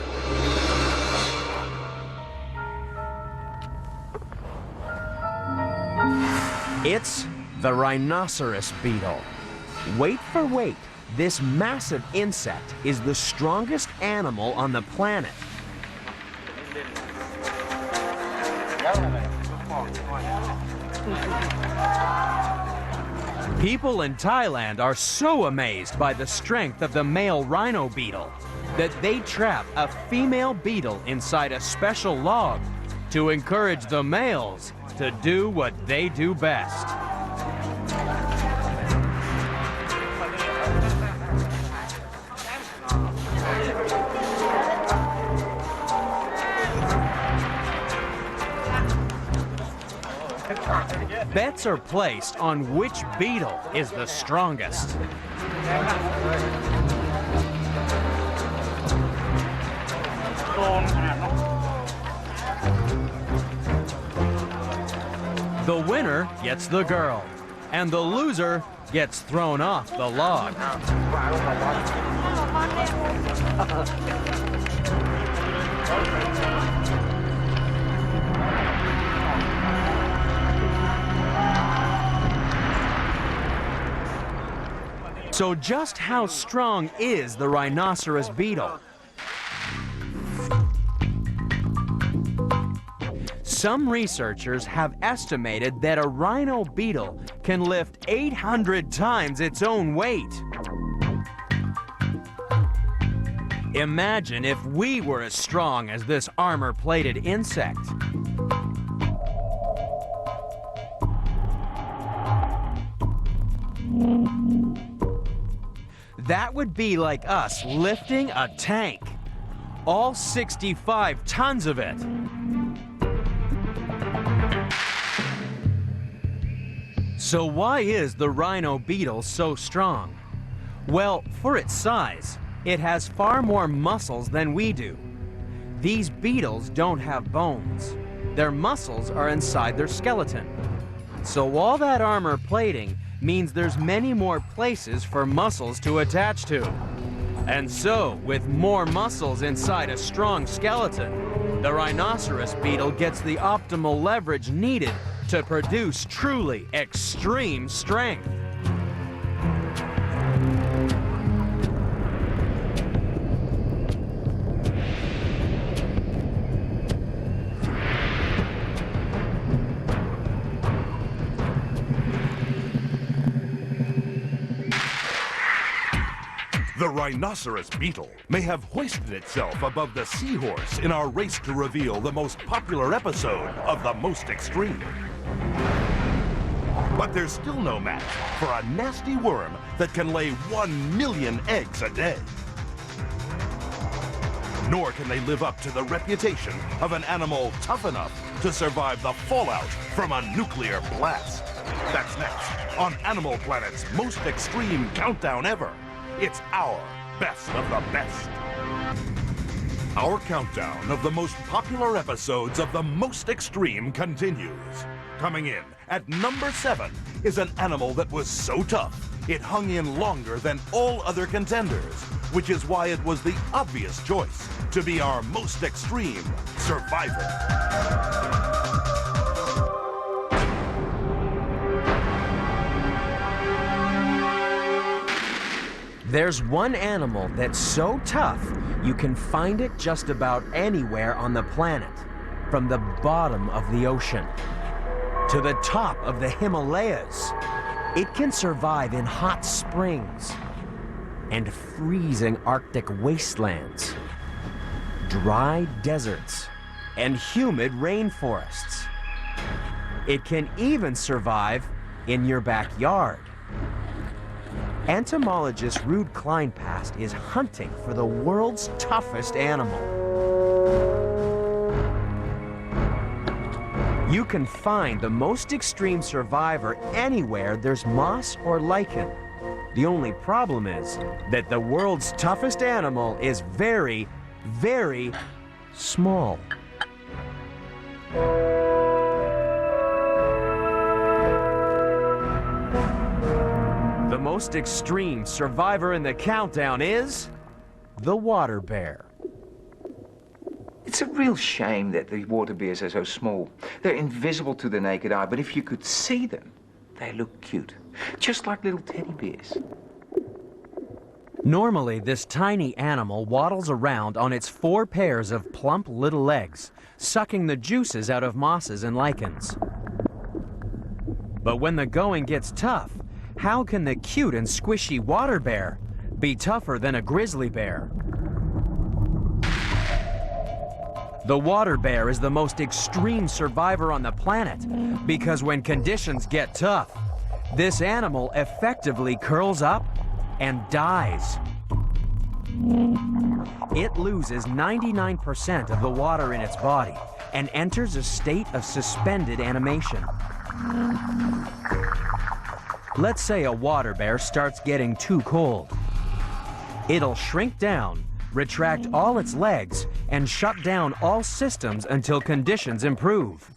It's the rhinoceros beetle. Weight for weight, this massive insect is the strongest animal on the planet. People in Thailand are so amazed by the strength of the male rhino beetle that they trap a female beetle inside a special log to encourage the males to do what they do best. Bets are placed on which beetle is the strongest. The winner gets the girl, and the loser gets thrown off the log. So just how strong is the rhinoceros beetle? Some researchers have estimated that a rhino beetle can lift 800 times its own weight. Imagine if we were as strong as this armor-plated insect. That would be like us lifting a tank, all 65 tons of it. So why is the rhino beetle so strong? Well, for its size, it has far more muscles than we do. These beetles don't have bones. Their muscles are inside their skeleton. So all that armor plating means there's many more places for muscles to attach to. And so, with more muscles inside a strong skeleton, the rhinoceros beetle gets the optimal leverage needed to produce truly extreme strength. The rhinoceros beetle may have hoisted itself above the seahorse in our race to reveal the most popular episode of The Most Extreme. But there's still no match for a nasty worm that can lay 1 million eggs a day. Nor can they live up to the reputation of an animal tough enough to survive the fallout from a nuclear blast. That's next on Animal Planet's Most Extreme Countdown Ever. It's our best of the best. Our countdown of the most popular episodes of The Most Extreme continues. Coming in at number 7 is an animal that was so tough, it hung in longer than all other contenders, which is why it was the obvious choice to be our most extreme survivor. There's one animal that's so tough, you can find it just about anywhere on the planet. From the bottom of the ocean to the top of the Himalayas. It can survive in hot springs and freezing Arctic wastelands, dry deserts, and humid rainforests. It can even survive in your backyard. Entomologist Ruud Kleinpast is hunting for the world's toughest animal. You can find the most extreme survivor anywhere there's moss or lichen. The only problem is that the world's toughest animal is very, very small. The most extreme survivor in the countdown is the water bear. It's a real shame that the water bears are so small. They're invisible to the naked eye, but if you could see them, they look cute, just like little teddy bears. Normally, this tiny animal waddles around on its 4 pairs of plump little legs, sucking the juices out of mosses and lichens. But when the going gets tough, how can the cute and squishy water bear be tougher than a grizzly bear? The water bear is the most extreme survivor on the planet because when conditions get tough, this animal effectively curls up and dies. It loses 99% of the water in its body and enters a state of suspended animation. Let's say a water bear starts getting too cold. It'll shrink down, retract all its legs, and shut down all systems until conditions improve.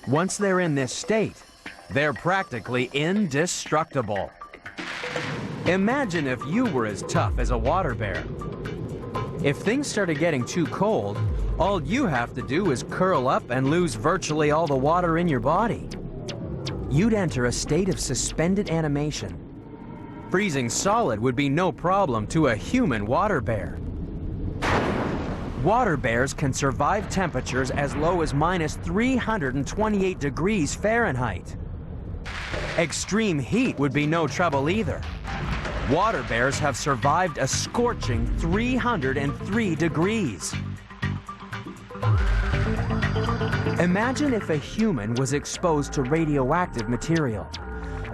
Once they're in this state, they're practically indestructible. Imagine if you were as tough as a water bear. If things started getting too cold, all you have to do is curl up and lose virtually all the water in your body. You'd enter a state of suspended animation. Freezing solid would be no problem to a human water bear. Water bears can survive temperatures as low as -328 degrees Fahrenheit. Extreme heat would be no trouble either. Water bears have survived a scorching 303 degrees. Imagine if a human was exposed to radioactive material.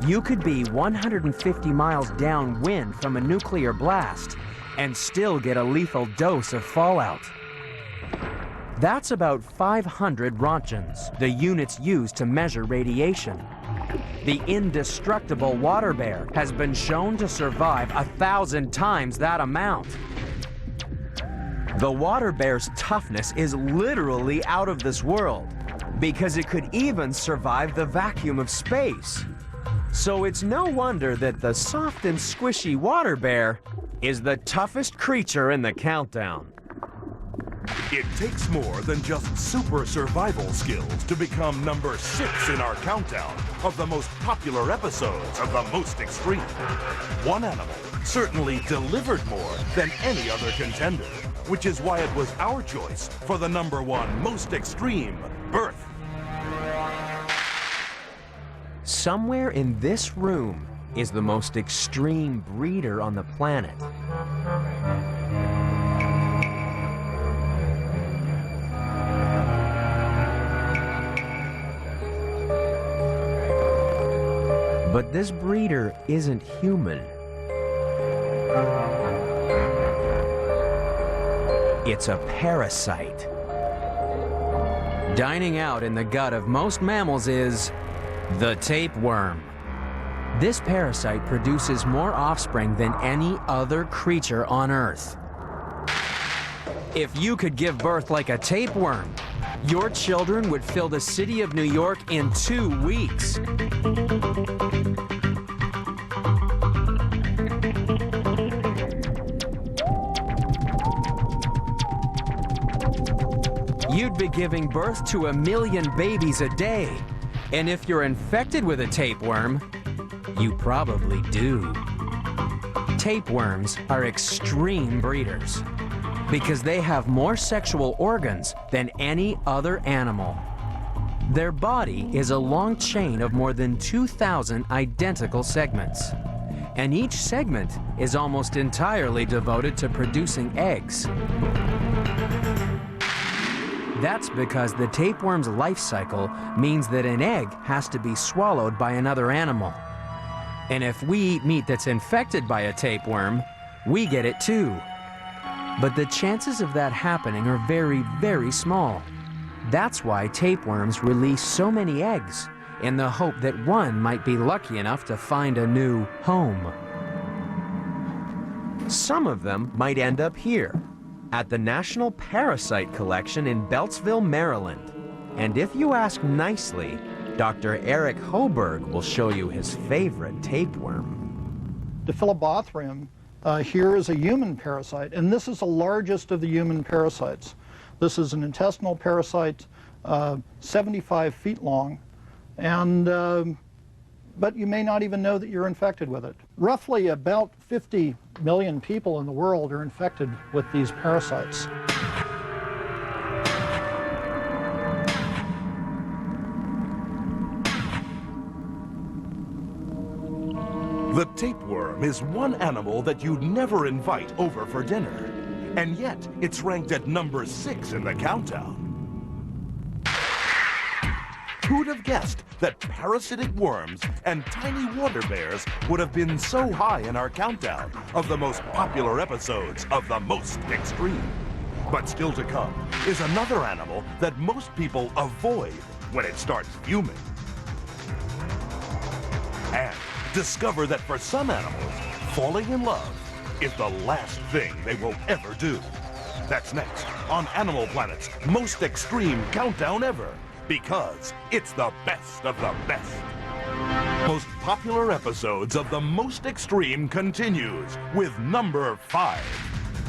You could be 150 miles downwind from a nuclear blast and still get a lethal dose of fallout. That's about 500 Roentgens, the units used to measure radiation. The indestructible water bear has been shown to survive 1,000 times that amount. The water bear's toughness is literally out of this world because it could even survive the vacuum of space. So it's no wonder that the soft and squishy water bear is the toughest creature in the countdown. It takes more than just super survival skills to become number 6 in our countdown of the most popular episodes of The Most Extreme. One animal certainly delivered more than any other contender, which is why it was our choice for the #1 most extreme birth. Somewhere in this room is the most extreme breeder on the planet. But this breeder isn't human. It's a parasite. Dining out in the gut of most mammals is the tapeworm. This parasite produces more offspring than any other creature on Earth. If you could give birth like a tapeworm, your children would fill the city of New York in 2 weeks. You'd be giving birth to 1 million babies a day. And if you're infected with a tapeworm, you probably do. Tapeworms are extreme breeders because they have more sexual organs than any other animal. Their body is a long chain of more than 2,000 identical segments. And each segment is almost entirely devoted to producing eggs. That's because the tapeworm's life cycle means that an egg has to be swallowed by another animal. And if we eat meat that's infected by a tapeworm, we get it too. But the chances of that happening are very, very small. That's why tapeworms release so many eggs, in the hope that one might be lucky enough to find a new home. Some of them might end up here, at the National Parasite Collection in Beltsville, Maryland. And if you ask nicely, Dr. Eric Hoberg will show you his favorite tapeworm. Diphyllobothrium here is a human parasite, and this is the largest of the human parasites. This is an intestinal parasite, 75 feet long, and but you may not even know that you're infected with it. Roughly about 50 million people in the world are infected with these parasites. The tapeworm is one animal that you'd never invite over for dinner, and yet it's ranked at number 6 in the countdown. Who'd have guessed that parasitic worms and tiny water bears would have been so high in our countdown of the most popular episodes of The Most Extreme? But still to come is another animal that most people avoid when it starts fuming. And discover that for some animals, falling in love is the last thing they will ever do. That's next on Animal Planet's Most Extreme Countdown Ever, because it's the best of the best. Most popular episodes of The Most Extreme continues with number 5.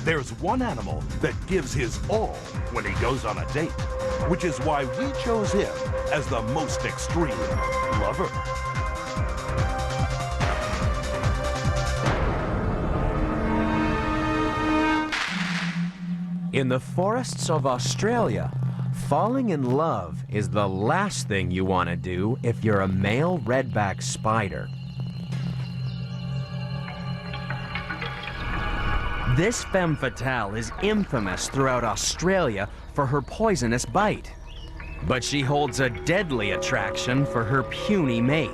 there's one animal that gives his all when he goes on a date, which is why we chose him as the most extreme lover. In the forests of Australia, falling in love is the last thing you want to do if you're a male redback spider. This femme fatale is infamous throughout Australia for her poisonous bite. But she holds a deadly attraction for her puny mate.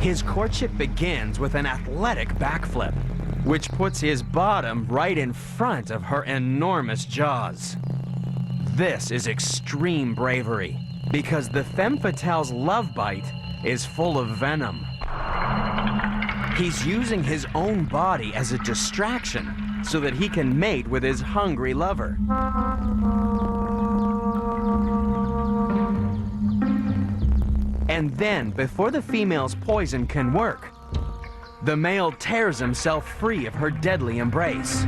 His courtship begins with an athletic backflip, which puts his bottom right in front of her enormous jaws. This is extreme bravery, because the femme fatale's love bite is full of venom. He's using his own body as a distraction so that he can mate with his hungry lover. And then, before the female's poison can work, the male tears himself free of her deadly embrace.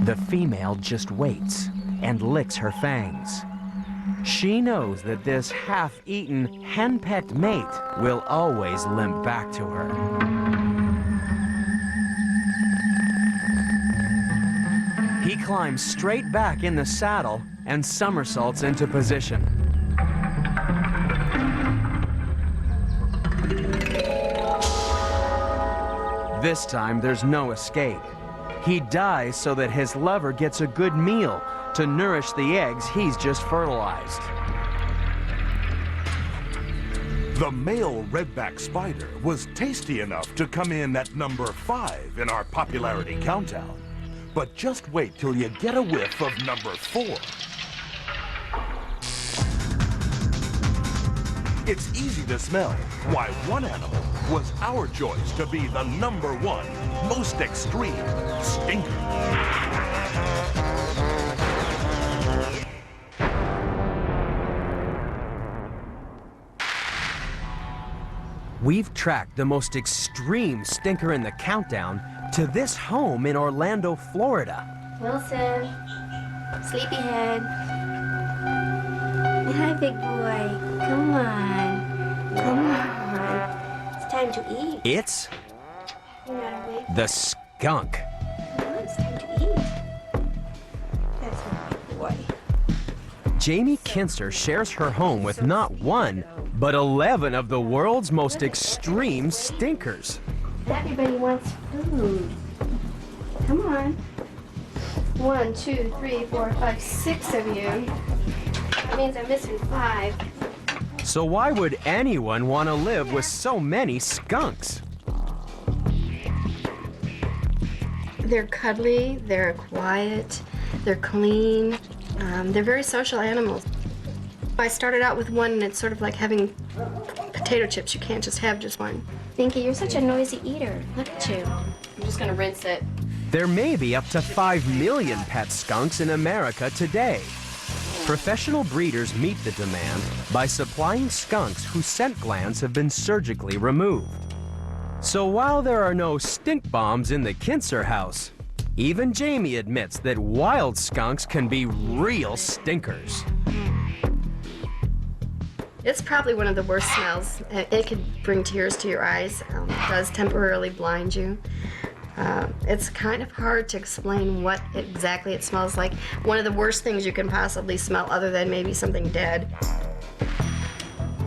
The female just waits and licks her fangs. She knows that this half-eaten, hen-pecked mate will always limp back to her. He climbs straight back in the saddle and somersaults into position. This time, there's no escape. He dies so that his lover gets a good meal to nourish the eggs he's just fertilized. The male redback spider was tasty enough to come in at number 5 in our popularity countdown. But just wait till you get a whiff of number 4. It's easy to smell why one animal was our choice to be the number 1 most extreme stinker. We've tracked the most extreme stinker in the countdown to this home in Orlando, Florida. Wilson, sleepyhead. Hi, big boy. Come on. Come on. It's time to eat. It's You're not awake. the skunk. Come on, it's time to eat. That's my big boy. Jamie Kinster shares her home with not 1, but 11 of the world's most extreme stinkers. Everybody wants food. Come on. 1, 2, 3, 4, 5, 6 of you. That means I'm missing 5. So why would anyone want to live with so many skunks? They're cuddly, they're quiet, they're clean. They're very social animals. I started out with 1, and it's sort of like having potato chips. You can't just have just 1. Pinky, you're such a noisy eater. Look at you. I'm just gonna rinse it. There may be up to 5 million pet skunks in America today. Professional breeders meet the demand by supplying skunks whose scent glands have been surgically removed. So while there are no stink bombs in the Kinser house, even Jamie admits that wild skunks can be real stinkers. It's probably one of the worst smells. It could bring tears to your eyes. It does temporarily blind you. It's kind of hard to explain what exactly it smells like. One of the worst things you can possibly smell, other than maybe something dead.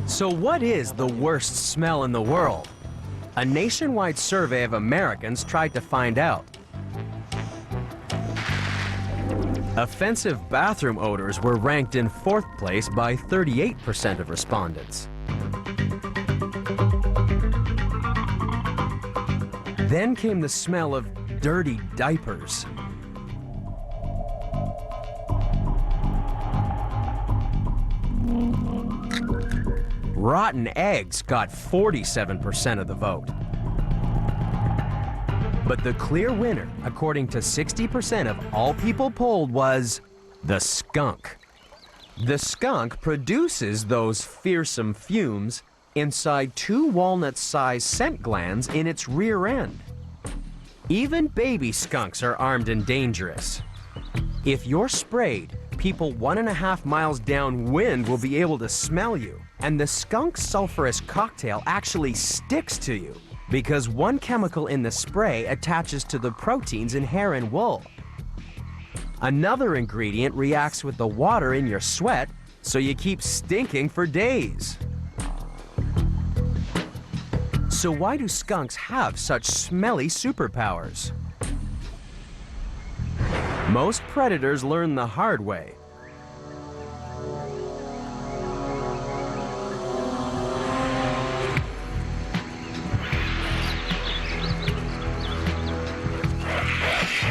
So what is the worst smell in the world? A nationwide survey of Americans tried to find out. Offensive bathroom odors were ranked in 4th place by 38% of respondents. Then came the smell of dirty diapers. Rotten eggs got 47% of the vote. But the clear winner, according to 60% of all people polled, was the skunk. The skunk produces those fearsome fumes inside 2 walnut-sized scent glands in its rear end. Even baby skunks are armed and dangerous. If you're sprayed, people 1.5 miles downwind will be able to smell you, and the skunk sulfurous cocktail actually sticks to you because one chemical in the spray attaches to the proteins in hair and wool. Another ingredient reacts with the water in your sweat, so you keep stinking for days. So why do skunks have such smelly superpowers? Most predators learn the hard way.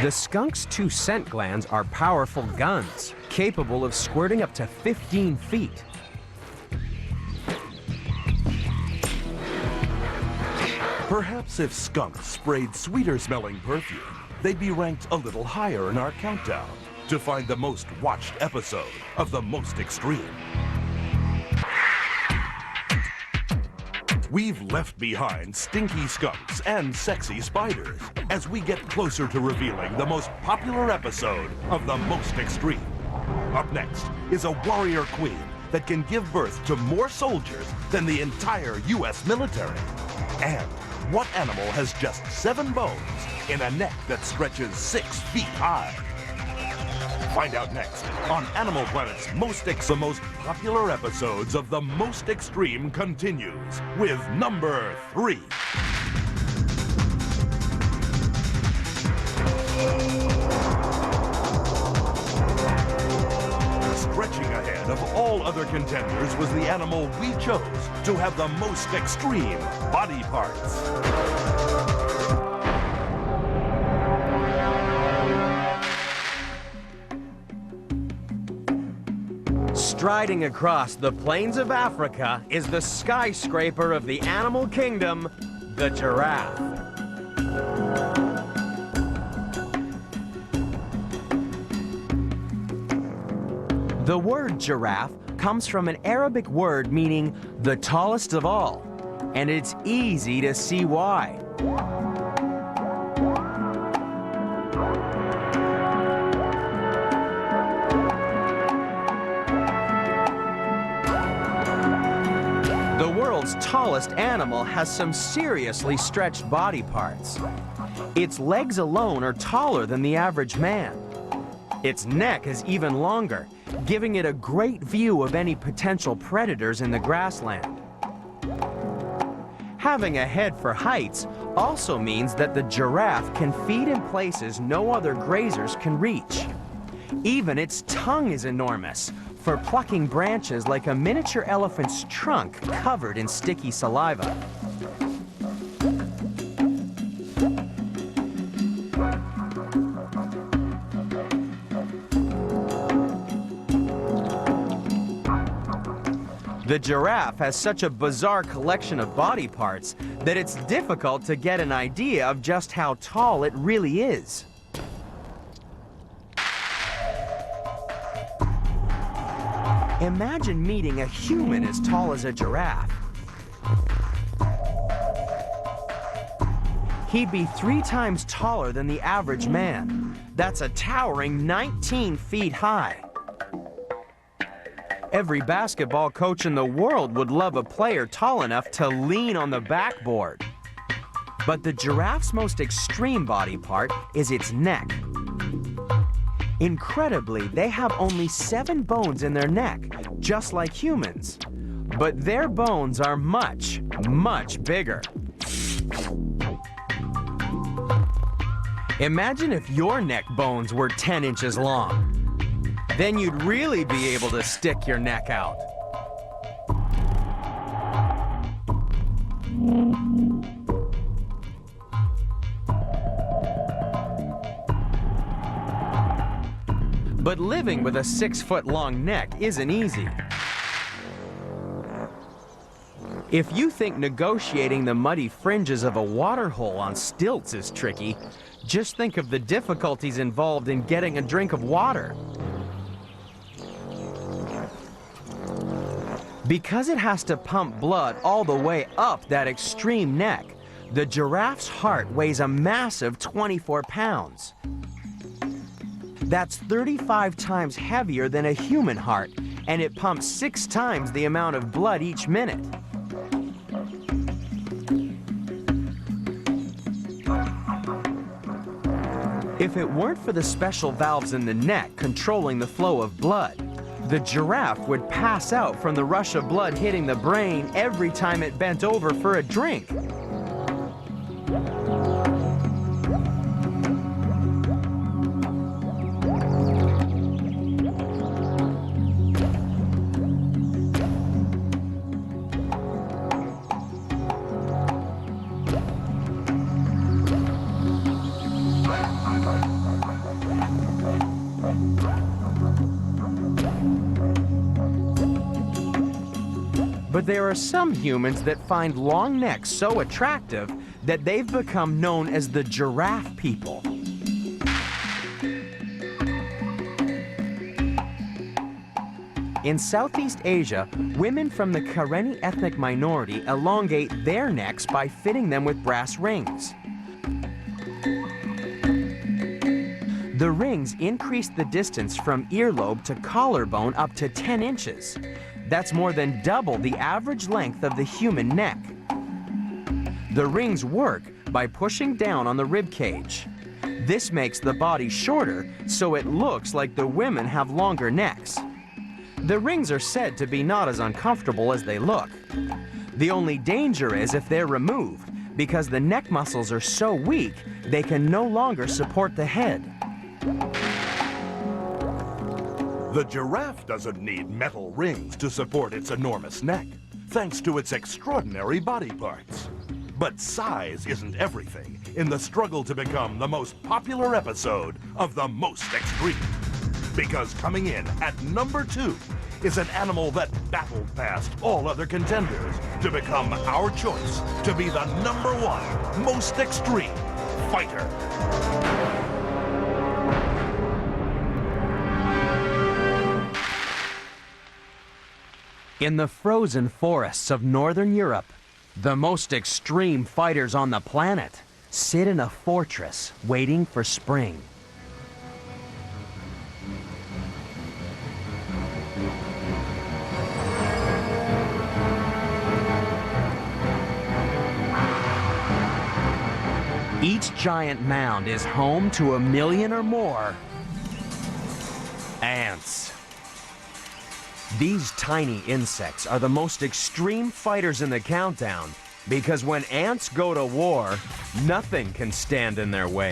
The skunk's 2 scent glands are powerful guns, capable of squirting up to 15 feet. Perhaps if skunks sprayed sweeter-smelling perfume, they'd be ranked a little higher in our countdown to find the most watched episode of The Most Extreme. We've left behind stinky skunks and sexy spiders as we get closer to revealing the most popular episode of The Most Extreme. Up next is a warrior queen that can give birth to more soldiers than the entire U.S. military. And what animal has just 7 bones in a neck that stretches 6 feet high? Find out next on Animal Planet's the most popular episodes of The Most Extreme continues with number 3. Stretching ahead of all other contenders was the animal we chose to have the most extreme body parts. Striding across the plains of Africa is the skyscraper of the animal kingdom, the giraffe. The word giraffe comes from an Arabic word meaning the tallest of all, and it's easy to see why. The world's tallest animal has some seriously stretched body parts. Its legs alone are taller than the average man. Its neck is even longer, giving it a great view of any potential predators in the grassland. Having a head for heights also means that the giraffe can feed in places no other grazers can reach. Even its tongue is enormous, for plucking branches like a miniature elephant's trunk covered in sticky saliva. The giraffe has such a bizarre collection of body parts that it's difficult to get an idea of just how tall it really is. Imagine meeting a human as tall as a giraffe. He'd be 3 times taller than the average man. That's a towering 19 feet high. Every basketball coach in the world would love a player tall enough to lean on the backboard. But the giraffe's most extreme body part is its neck. Incredibly, they have only 7 bones in their neck, just like humans. But their bones are much, much bigger. Imagine if your neck bones were 10 inches long. Then you'd really be able to stick your neck out. But living with a 6-foot-long neck isn't easy. If you think negotiating the muddy fringes of a water hole on stilts is tricky, just think of the difficulties involved in getting a drink of water. Because it has to pump blood all the way up that extreme neck, the giraffe's heart weighs a massive 24 pounds. That's 35 times heavier than a human heart, and it pumps 6 times the amount of blood each minute. If it weren't for the special valves in the neck controlling the flow of blood, the giraffe would pass out from the rush of blood hitting the brain every time it bent over for a drink. But there are some humans that find long necks so attractive that they've become known as the giraffe people. In Southeast Asia, women from the Karenni ethnic minority elongate their necks by fitting them with brass rings. The rings increase the distance from earlobe to collarbone up to 10 inches. That's more than double the average length of the human neck. The rings work by pushing down on the rib cage. This makes the body shorter, so it looks like the women have longer necks. The rings are said to be not as uncomfortable as they look. The only danger is if they're removed, because the neck muscles are so weak, they can no longer support the head. The giraffe doesn't need metal rings to support its enormous neck, thanks to its extraordinary body parts. But size isn't everything in the struggle to become the most popular episode of The Most Extreme. Because coming in at number 2 is an animal that battled past all other contenders to become our choice to be the number 1 most extreme fighter. In the frozen forests of Northern Europe, the most extreme fighters on the planet sit in a fortress waiting for spring. Each giant mound is home to 1 million or more ants. These tiny insects are the most extreme fighters in the countdown because when ants go to war, nothing can stand in their way.